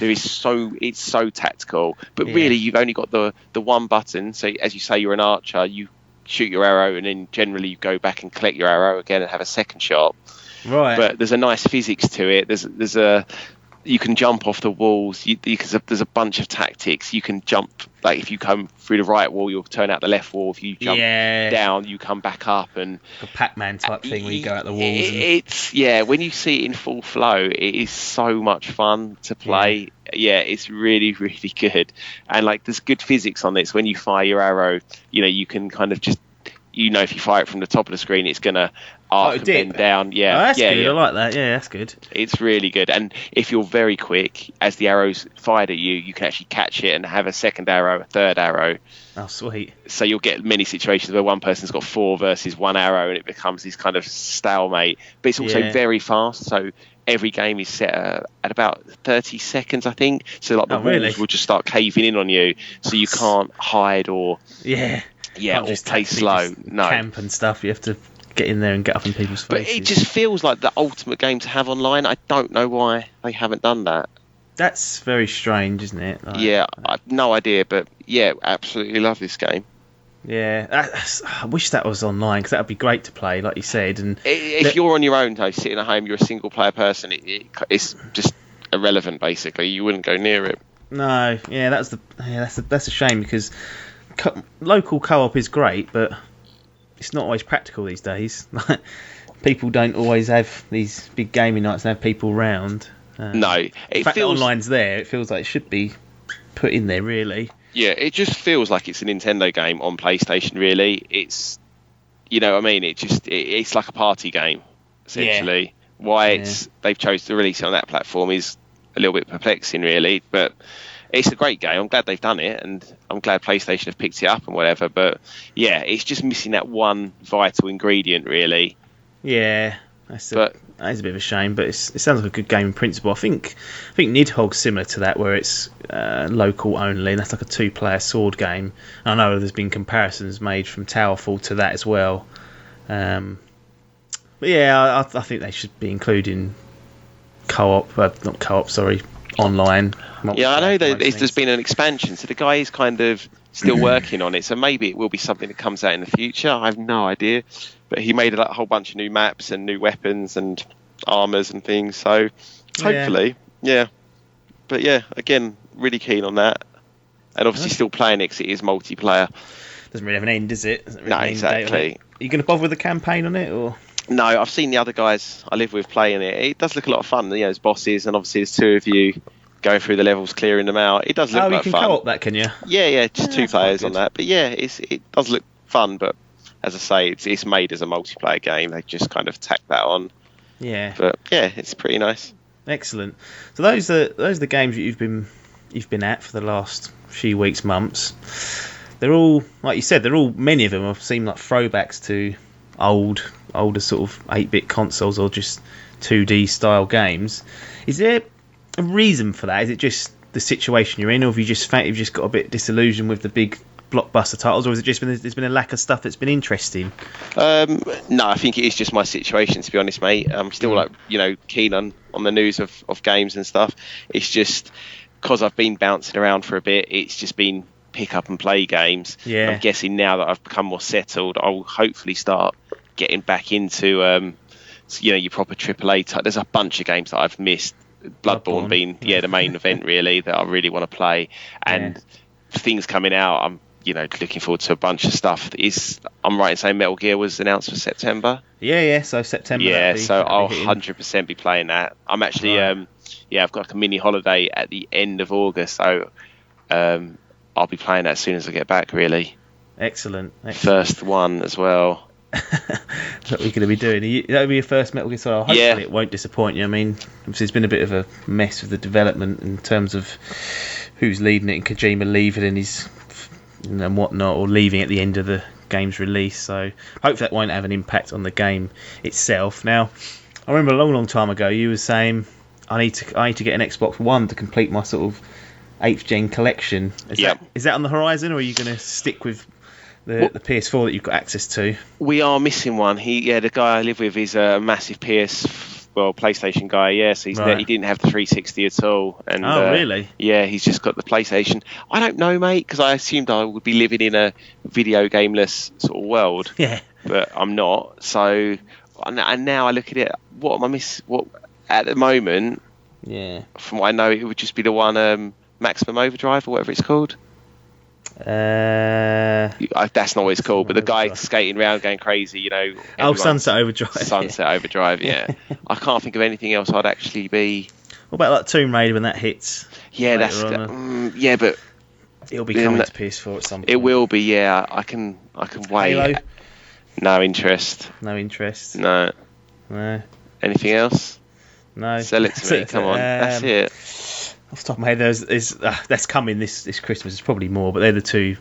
it's so tactical, but really you've only got the one button. So as you say, you're an archer, you shoot your arrow, and then generally you go back and collect your arrow again and have a second shot. Right. But there's a nice physics to it. You can jump off the walls. There's a bunch of tactics. You can jump, like if you come through the right wall, you'll turn out the left wall. If you jump down, you come back up, and a Pac-Man type thing where you go out the walls. When you see it in full flow, it is so much fun to play. It's really, really good, and like there's good physics on this. When you fire your arrow, you can kind of just, if you fire it from the top of the screen, it's gonna arc and bend down. Yeah, that's good. I like that. Yeah, that's good. It's really good. And if you're very quick, as the arrow's fired at you, you can actually catch it and have a second arrow, a third arrow. Oh, sweet. So you'll get many situations where one person's got 4 versus 1 arrow, and it becomes this kind of stalemate. But it's also very fast. So every game is set at about 30 seconds, I think. So like the walls will just start caving in on you, so you can't hide or or just play slow. No, camp and stuff. You have to get in there and get up in people's faces. But it just feels like the ultimate game to have online. I don't know why they haven't done that. That's very strange, isn't it? I have no idea, but absolutely love this game. Yeah, I wish that was online, because that would be great to play, like you said. And if you're on your own, though, sitting at home, you're a single player person, it's just irrelevant. Basically, you wouldn't go near it. No, that's a shame, because local co-op is great, but it's not always practical these days. People don't always have these big gaming nights and have people around. No, the fact that online's there, it feels like it should be put in there, really. Yeah, it just feels like it's a Nintendo game on PlayStation, really. It's, it's like a party game, essentially. Why they've chosen to release it on that platform is a little bit perplexing, really, but it's a great game. I'm glad they've done it, and I'm glad PlayStation have picked it up and whatever, but it's just missing that one vital ingredient, really. Yeah, That is a bit of a shame, but it sounds like a good game in principle. I think Nidhogg's similar to that, where it's local only, and that's like a 2-player sword game. I know there's been comparisons made from Towerfall to that as well. But yeah, I think they should be including online. Yeah, I know that there's been an expansion, so the guy is kind of still working on it, so maybe it will be something that comes out in the future. I have no idea. But he made a whole bunch of new maps and new weapons and armors and things, so hopefully, yeah. But yeah, again, really keen on that. And obviously still playing it because it is multiplayer. Doesn't really have an end, does it? No, exactly. Are you going to bother with the campaign on it, or...? No, I've seen the other guys I live with playing it. It does look a lot of fun. There's bosses, and obviously there's 2 of you going through the levels, clearing them out. It does look like fun. Oh, you can co-op that, can you? Yeah, just 2 players on that. But yeah, it does look fun, but as I say, it's made as a multiplayer game. They just kind of tack that on. Yeah. But yeah, it's pretty nice. Excellent. So those are the games that you've been at for the last few weeks, months. They're all, like you said, many of them have seemed like throwbacks to older sort of 8-bit consoles or just 2D style games. Is there a reason for that? Is it just the situation you're in, or have you just got a bit disillusioned with the big blockbuster titles, or has it just been there's been a lack of stuff that's been interesting? No, I think it is just my situation, to be honest, mate. I'm still keen on the news of games and stuff. It's just because I've been bouncing around for a bit. It's just been pick up and play games. Yeah. I'm guessing now that I've become more settled, I'll hopefully start getting back into your proper AAA type. There's a bunch of games that I've missed. Bloodborne being the main event really that I really want to play, and things coming out. I'm looking forward to a bunch of stuff. I'm right in saying Metal Gear was announced for September. Yeah. So September. Yeah, so I'll 100% be playing that. I'm actually I've got like a mini holiday at the end of August, so I'll be playing that as soon as I get back. Really. Excellent. First one as well. That's what we're going to be doing. That'll be your first Metal Gear Solid. Hopefully it won't disappoint you. I mean, obviously it's been a bit of a mess with the development in terms of who's leading it, and Kojima leaving and whatnot, or leaving at the end of the game's release. So hopefully that won't have an impact on the game itself. Now, I remember a long time ago you were saying I need to get an Xbox One to complete my sort of 8th gen collection. Is that on the horizon, or are you going to stick with the PS4 that you've got access to? We are missing one. The guy I live with is a massive PlayStation guy. Yeah, so he didn't have the 360 at all. And really? Yeah, he's just got the PlayStation. I don't know, mate, because I assumed I would be living in a video gameless sort of world. Yeah, but I'm not. So, and now I look at it. What am I missing? What at the moment? Yeah. From what I know, it would just be the one Maximum Overdrive or whatever it's called. That's not what it's called, but the guy skating around going crazy, Sunset Overdrive. Sunset Overdrive, yeah. I can't think of anything else I'd actually be. What about like Tomb Raider when that hits? Yeah, but it'll be coming to PS4 at some point. It will be, yeah. I can wait. Halo? No interest. No interest. No. Anything else? No. Sell it to me. Come on, that's it. Off the top of my head, that's coming this Christmas. There's probably more, but they're the 2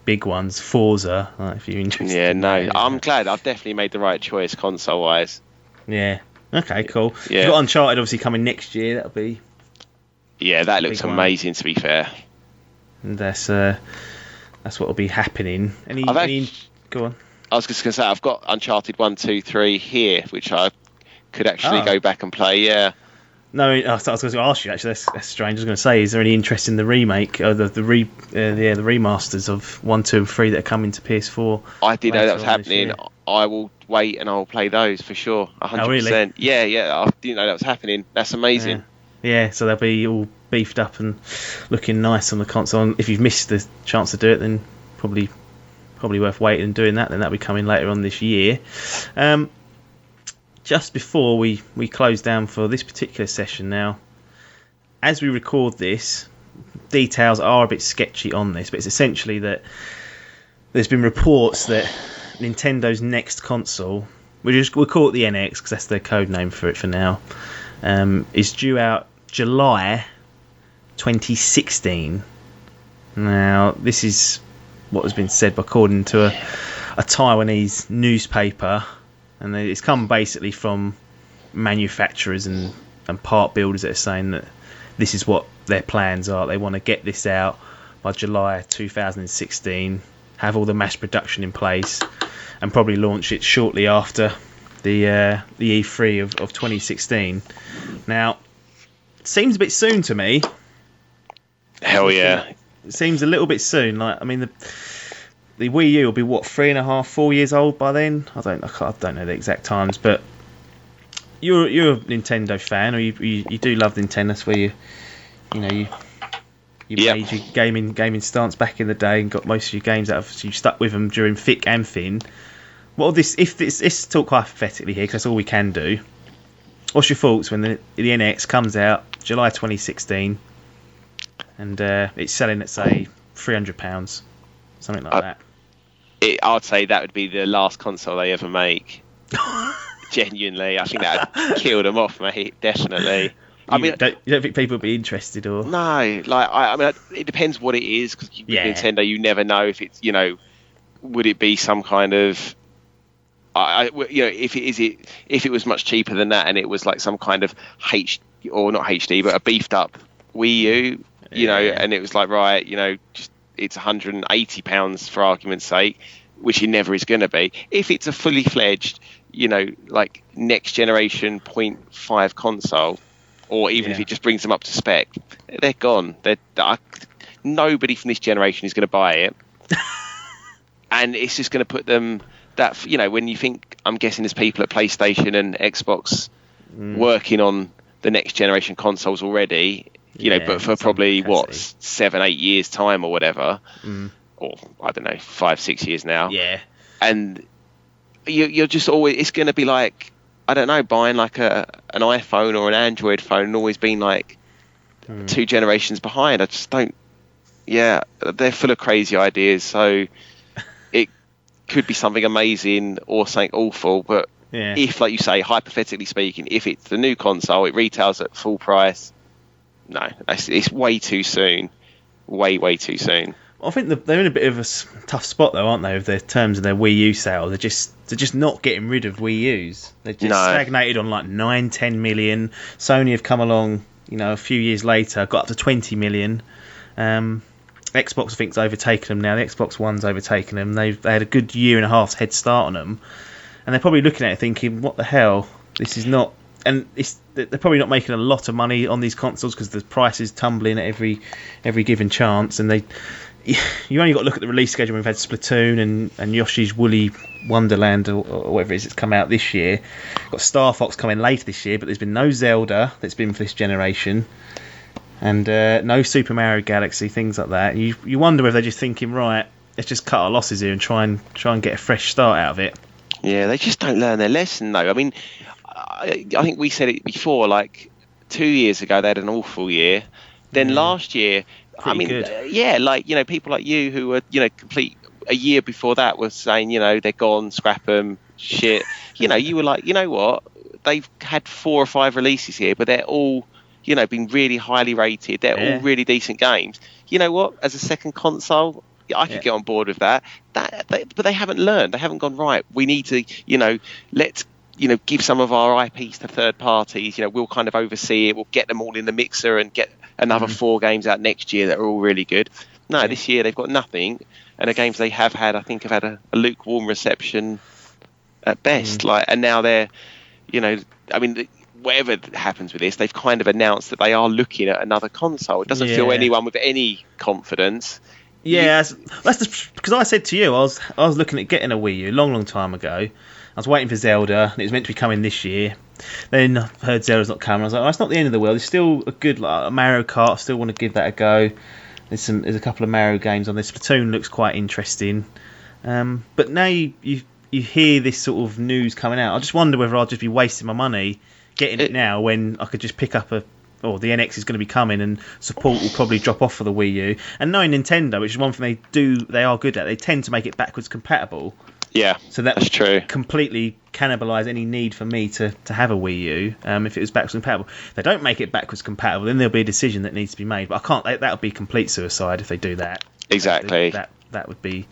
big ones. Forza, if you're interested. Yeah, no, I'm glad. I've definitely made the right choice console-wise. Yeah. Okay, cool. Yeah. You've got Uncharted obviously coming next year. That'll be. Yeah, that looks amazing. To be fair. And that's what'll be happening. Go on. I was just going to say I've got Uncharted 1, 2, 3 here, which I could actually go back and play. Yeah. No, I was going to ask you actually. That's strange. I was going to say, is there any interest in the remake or the remasters of 1, 2, and 3 that are coming to PS4? I didn't know that was happening. I will wait and I will play those for sure. 100%. Oh, really? Yeah. I didn't know that was happening. That's amazing. Yeah, so they'll be all beefed up and looking nice on the console. And if you've missed the chance to do it, then probably worth waiting and doing that. Then that'll be coming later on this year. Just before we close down for this particular session now, as we record this, details are a bit sketchy on this, but it's essentially that there's been reports that Nintendo's next console, we'll call it the NX because that's their code name for it for now, is due out July 2016. Now, this is what has been said according to a Taiwanese newspaper. And it's come basically from manufacturers and part builders that are saying that this is what their plans are. They want to get this out by July 2016, have all the mass production in place, and probably launch it shortly after the E3 of 2016. Now, it seems a bit soon to me. Hell yeah. It seems a little bit soon. Like, I mean, the Wii U will be, what, 3.5, 4 years old by then? I don't know the exact times, but you're a Nintendo fan, or you do love Nintendo. That's where you made your gaming stance back in the day and got most of your games out of. So you stuck with them during thick and thin. Let's talk hypothetically here, because that's all we can do. What's your thoughts when the NX comes out July 2016 and it's selling at, say, £300, something like that? I'd say that would be the last console they ever make. Genuinely, I think that would kill them off, mate. Definitely. You don't think people would be interested, or no? Like, I mean, it depends what it is, because Nintendo, you never know if it's, would it be some kind of, if it was much cheaper than that, and it was like some kind of not HD, but a beefed up Wii U, and it was like, right, just it's £180 for argument's sake, which it never is going to be. If it's a fully fledged, like next generation 0.5 console, or even if it just brings them up to spec, they're gone. Nobody from this generation is going to buy it. And it's just going to put them when you think, I'm guessing there's people at PlayStation and Xbox working on the next generation consoles already, but for probably 7-8 years time or whatever, or I don't know, 5-6 years now. Yeah. And you're just always, it's going to be like, I don't know, buying like an iPhone or an Android phone and always being like 2 generations behind. I just don't. Yeah, they're full of crazy ideas. So it could be something amazing or something awful. But if, like you say, hypothetically speaking, if it's the new console, it retails at full price. No, it's way too soon. Way too soon. I think they're in a bit of a tough spot, though, aren't they, with their terms of their Wii U sale? They're just not getting rid of Wii Us. They've just stagnated on like 9-10 million. Sony have come along, a few years later, got up to 20 million. Xbox, I think, has overtaken them now. The Xbox One's overtaken them. They had a good 1.5 year head start on them, and they're probably looking at it thinking, "What the hell? This is not." And they're probably not making a lot of money on these consoles because the price is tumbling at every given chance, and you only got to look at the release schedule. We've had Splatoon and Yoshi's Woolly Wonderland or whatever it is that's come out this year. Got Star Fox coming later this year, but there's been no Zelda that's been for this generation, and no Super Mario Galaxy, things like that. You wonder if they're just thinking, right, let's just cut our losses here and try and get a fresh start out of it. Yeah, they just don't learn their lesson, though. I mean, I think we said it before, like 2 years ago they had an awful year. Then last year, pretty good. People like you who were, complete a year before that was saying, they're gone, scrap them, shit. You were like, you know what? They've had 4 or 5 releases here, but they're all, been really highly rated. They're all really decent games. You know what? As a second console, I could get on board with that. But they haven't learned. They haven't gone, right, we need to, let's, give some of our IPs to third parties. We'll kind of oversee it. We'll get them all in the mixer and get another 4 games out next year that are all really good. No, this year they've got nothing, and the games they have had, I think, have had a lukewarm reception at best. And now they're, whatever happens with this, they've kind of announced that they are looking at another console. It doesn't fill anyone with any confidence. Yeah, that's because I said to you, I was looking at getting a Wii U long time ago. I was waiting for Zelda, and it was meant to be coming this year. Then I heard Zelda's not coming. I was like, it's not the end of the world. It's still a good Mario Kart. I still want to give that a go. There's a couple of Mario games on this. Splatoon looks quite interesting. But now you hear this sort of news coming out. I just wonder whether I'll just be wasting my money getting it now when I could just pick up the NX is going to be coming, and support will probably drop off for the Wii U. And knowing Nintendo, which is one thing they are good at, they tend to make it backwards compatible. Yeah, so that's true. Completely cannibalise any need for me to have a Wii U if it was backwards compatible. If they don't make it backwards compatible, then there'll be a decision that needs to be made. But I can't. That would be complete suicide if they do that. Exactly. That would be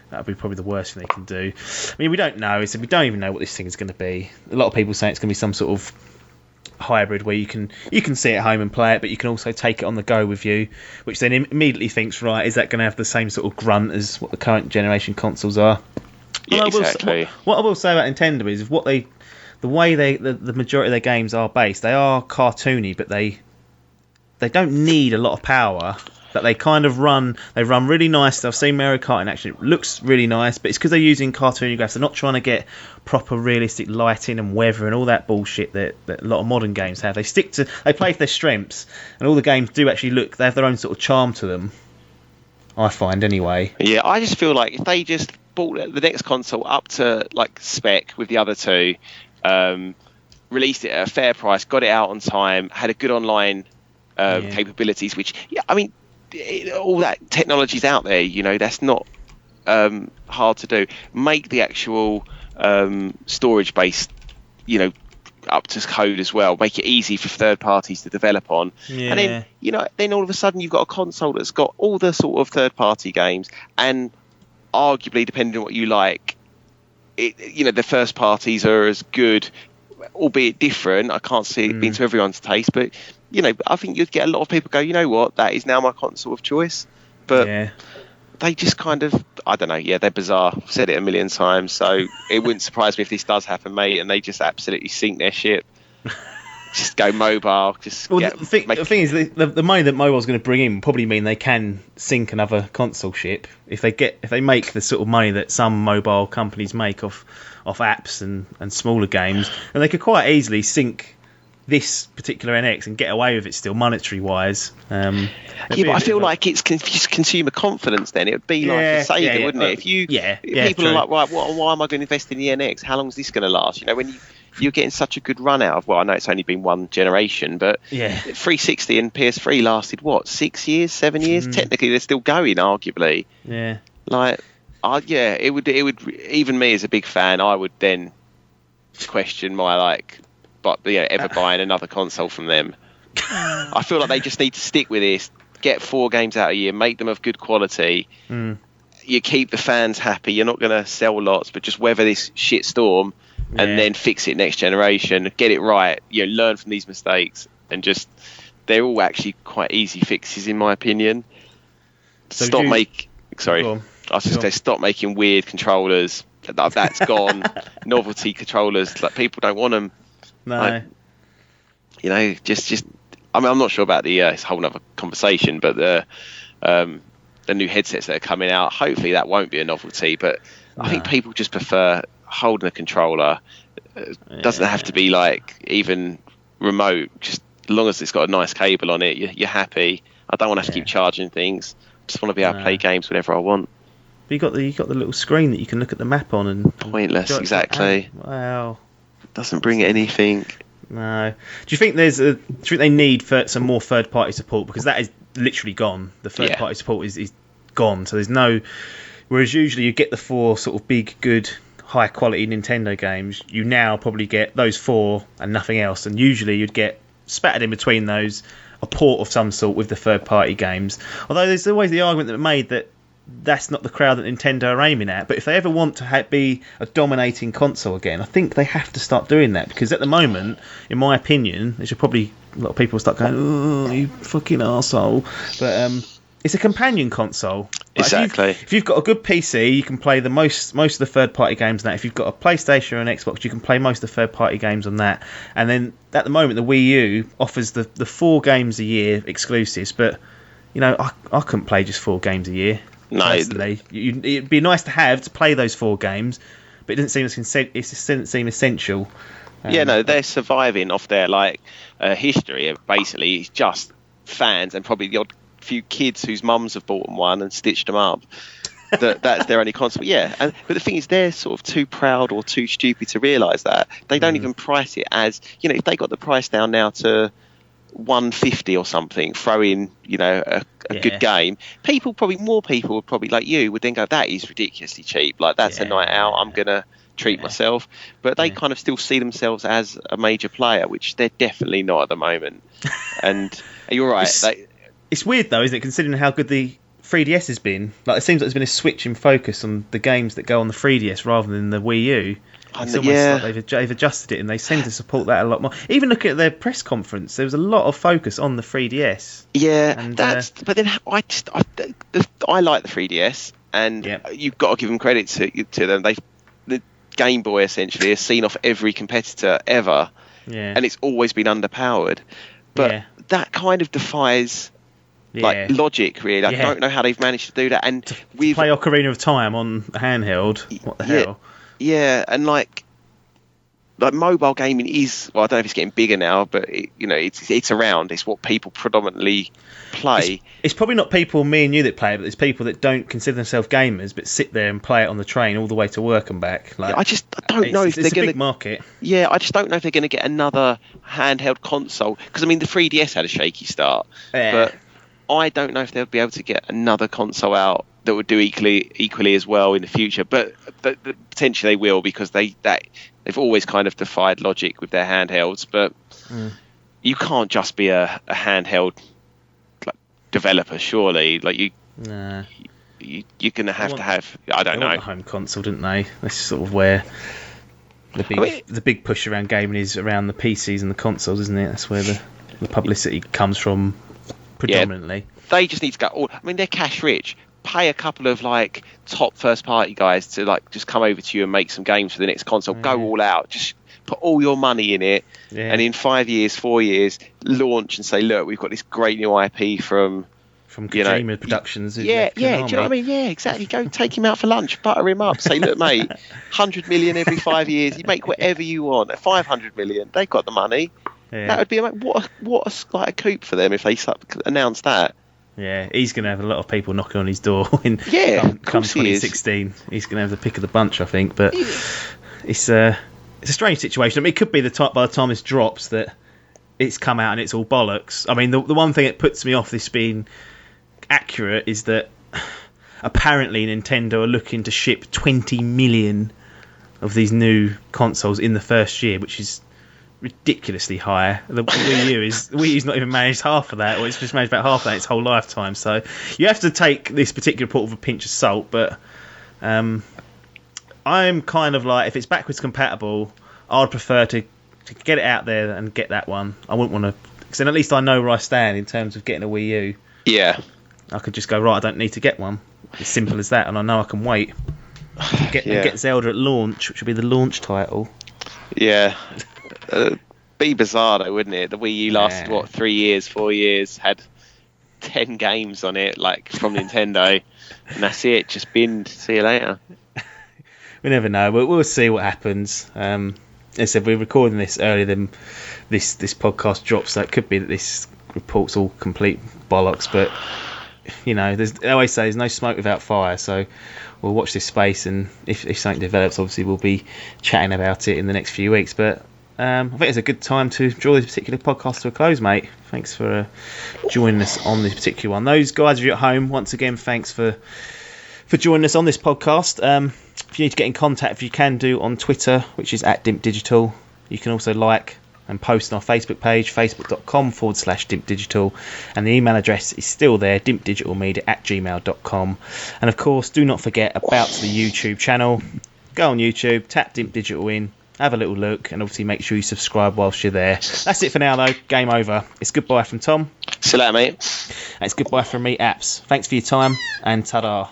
That would be probably the worst thing they can do. I mean, we don't know. We don't even know what this thing is going to be. A lot of people say it's going to be some sort of hybrid where you can sit at home and play it, but you can also take it on the go with you, which then immediately thinks, right, is that going to have the same sort of grunt as what the current generation consoles are? Yeah, exactly. What I will say about Nintendo is the way the majority of their games are based, they are cartoony, but they don't need a lot of power. That they kind of run really nice. I've seen Mario Kart in action. It looks really nice, but it's because they're using cartoony graphics. They're not trying to get proper realistic lighting and weather and all that bullshit that a lot of modern games have. They play to their strengths, and all the games do actually look. They have their own sort of charm to them. I find anyway. Yeah, I just feel like if they just brought the next console up to like spec with the other two, released it at a fair price, got it out on time, had a good online capabilities, which I mean. All that technology's out there, that's not hard to do. Make the actual storage base, up to code as well. Make it easy for third parties to develop on. Yeah. And then, then all of a sudden you've got a console that's got all the sort of third party games, and arguably, depending on what you like, the first parties are as good, albeit different. I can't see it being to everyone's taste, but I think you'd get a lot of people go, you know what, that is now my console of choice. But they just kind of, I don't know, they're bizarre. I've said it a million times, so it wouldn't surprise me if this does happen, mate, and they just absolutely sink their ship. Just go mobile. The thing is, the money that mobile's going to bring in will probably mean they can sink another console ship if they make the sort of money that some mobile companies make off apps and smaller games, and they could quite easily sink this particular NX and get away with it still monetary wise. But I feel like it's consumer confidence. Then it would be like a Sega, wouldn't it? If people are like, right, why am I going to invest in the NX? How long is this going to last? When you're getting such a good run out of. Well, I know it's only been one generation, but 360 and PS3 lasted 6 years, 7 years. Technically, they're still going, arguably. Yeah. It would even me as a big fan, I would then question my ever buying another console from them. I feel like they just need to stick with this. Get 4 games out a year, make them of good quality. You keep the fans happy. You're not going to sell lots, but just weather this shit storm and then fix it next generation. Get it right. Learn from these mistakes, and they're all actually quite easy fixes in my opinion. Stop making weird controllers. That's gone. Novelty controllers, people don't want them. No. I'm not sure about it's a whole other conversation, but the new headsets that are coming out, hopefully that won't be a novelty, but I think people just prefer holding a controller. Doesn't have to be even remote, just as long as it's got a nice cable on it, you're happy. I don't want to have to keep charging things. I just want to be able to play games whenever I want. But you got the little screen that you can look at the map on and pointless, exactly. Wow. Doesn't bring anything. No. Do you think they need some more third party support, because that is literally gone? The third party support is gone. So there's no. Whereas usually you get the 4 sort of big, good, high quality Nintendo games, you now probably get those 4 and nothing else. And usually you'd get spattered in between those a port of some sort with the third party games. Although there's always the argument that made that that's not the crowd that Nintendo are aiming at. But if they ever want to be a dominating console again, I think they have to start doing that, because at the moment, in my opinion, there should probably a lot of people start going, "Oh, you fucking arsehole." But it's a companion console. Exactly. If you've got a good PC, you can play most of the third party games on that. If you've got a PlayStation or an Xbox, you can play most of the third party games on that. And then at the moment, the Wii U offers the 4 games a year exclusives, but I couldn't play just 4 games a year. No, it'd be nice to play those 4 games, but it doesn't seem essential. They're surviving off their history. Basically, it's just fans and probably the odd few kids whose mums have bought them one and stitched them up. That's their only console. But the thing is, they're sort of too proud or too stupid to realise that. They don't even price it as if they got the price down now to $150 or something, throw in a good game, more people would probably, like you, would then go, that is ridiculously cheap, that's a night out, I'm gonna treat myself. But they kind of still see themselves as a major player, which they're definitely not at the moment. And you're right, it's weird though, isn't it, considering how good the 3DS has been. Like, it seems like there's been a switch in focus on the games that go on the 3DS rather than the Wii U. It's almost like they've adjusted it, and they seem to support that a lot more. Even looking at their press conference, there was a lot of focus on the 3DS. Yeah, and, but then I like the 3DS, and you've got to give them credit to them. The Game Boy essentially has seen off every competitor ever, and it's always been underpowered. But that kind of defies logic, really. I don't know how they've managed to do that. And to play Ocarina of Time on handheld, what the hell? Yeah, and like mobile gaming is, well, I don't know if it's getting bigger now, but it's around. It's what people predominantly play. It's probably not people, me and you, that play it, but it's people that don't consider themselves gamers but sit there and play it on the train all the way to work and back. Like, I don't know if they're going to... It's a big market. Yeah, I just don't know if they're going to get another handheld console. Because, I mean, the 3DS had a shaky start. But I don't know if they'll be able to get another console out that would do equally as well in the future. But potentially they will, because they've always kind of defied logic with their handhelds. But you can't just be a handheld developer, surely. Like you're going to have. I don't know. The home console, didn't they? That's sort of where the big push around gaming is around the PCs and the consoles, isn't it? That's where the publicity comes from predominantly. Yeah, they just need to go. I mean, they're cash rich. Pay a couple of top first party guys to just come over to you and make some games for the next console. Go all out. Just put all your money in it, and in 5 years, 4 years, launch and say, look, we've got this great new IP from Kojima Productions. Do you know what I mean? Yeah, exactly. Go take him out for lunch, butter him up, say, look, mate, 100 million every 5 years. You make whatever you want. 500 million, they've got the money. Yeah. That would be what a coup for them if they announced that. Yeah, he's going to have a lot of people knocking on his door come 2016. He's going to have the pick of the bunch, I think. But it's a strange situation. I mean, it could be by the time this drops that it's come out and it's all bollocks. I mean, the one thing that puts me off this being accurate is that apparently Nintendo are looking to ship 20 million of these new consoles in the first year, which is ridiculously high. The Wii U's not even managed half of that, or it's just managed about half of that its whole lifetime. So you have to take this particular report with a pinch of salt. But I'm kind of like, if it's backwards compatible, I'd prefer to get it out there and get that one. I wouldn't want to, because then at least I know where I stand in terms of getting a Wii U. Yeah, I could just go, right, I don't need to get one. As simple as that, and I know I can wait. Get Zelda at launch, which would be the launch title. Yeah. Be bizarre though, wouldn't it? The Wii U lasted 3 years, 4 years, had 10 games on it, from Nintendo, and that's it. Just binned. See you later. We never know. We'll see what happens. As I said, we're recording this earlier than this podcast drops, so it could be that this report's all complete bollocks. But I always say there's no smoke without fire. So we'll watch this space, and if something develops, obviously we'll be chatting about it in the next few weeks. But I think it's a good time to draw this particular podcast to a close, mate. Thanks for joining us on this particular one. Those guys of you at home, once again, thanks for joining us on this podcast. If you need to get in contact, if you can do on Twitter, which is @Dimp Digital. You can also like and post on our Facebook page, facebook.com/Dimp Digital. And the email address is still there, dimpdigitalmedia@gmail.com. And of course, do not forget about the YouTube channel. Go on YouTube, tap Dimp Digital in. Have a little look, and obviously make sure you subscribe whilst you're there. That's it for now, though. Game over. It's goodbye from Tom. See you later, mate. And it's goodbye from me, Apps. Thanks for your time, and ta-da.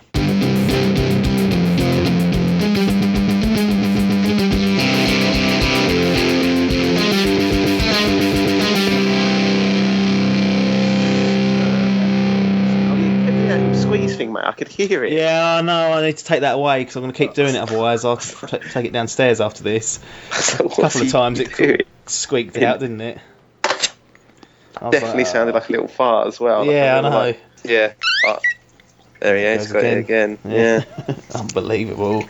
Thing, mate. I could hear it. Yeah, I know. I need to take that away because I'm going to keep doing it. Otherwise, I'll take it downstairs after this. A couple of times it squeaked out, didn't it? Definitely sounded like a little fart as well. Yeah, I know. Yeah. There he is. Got it again. Yeah. Unbelievable.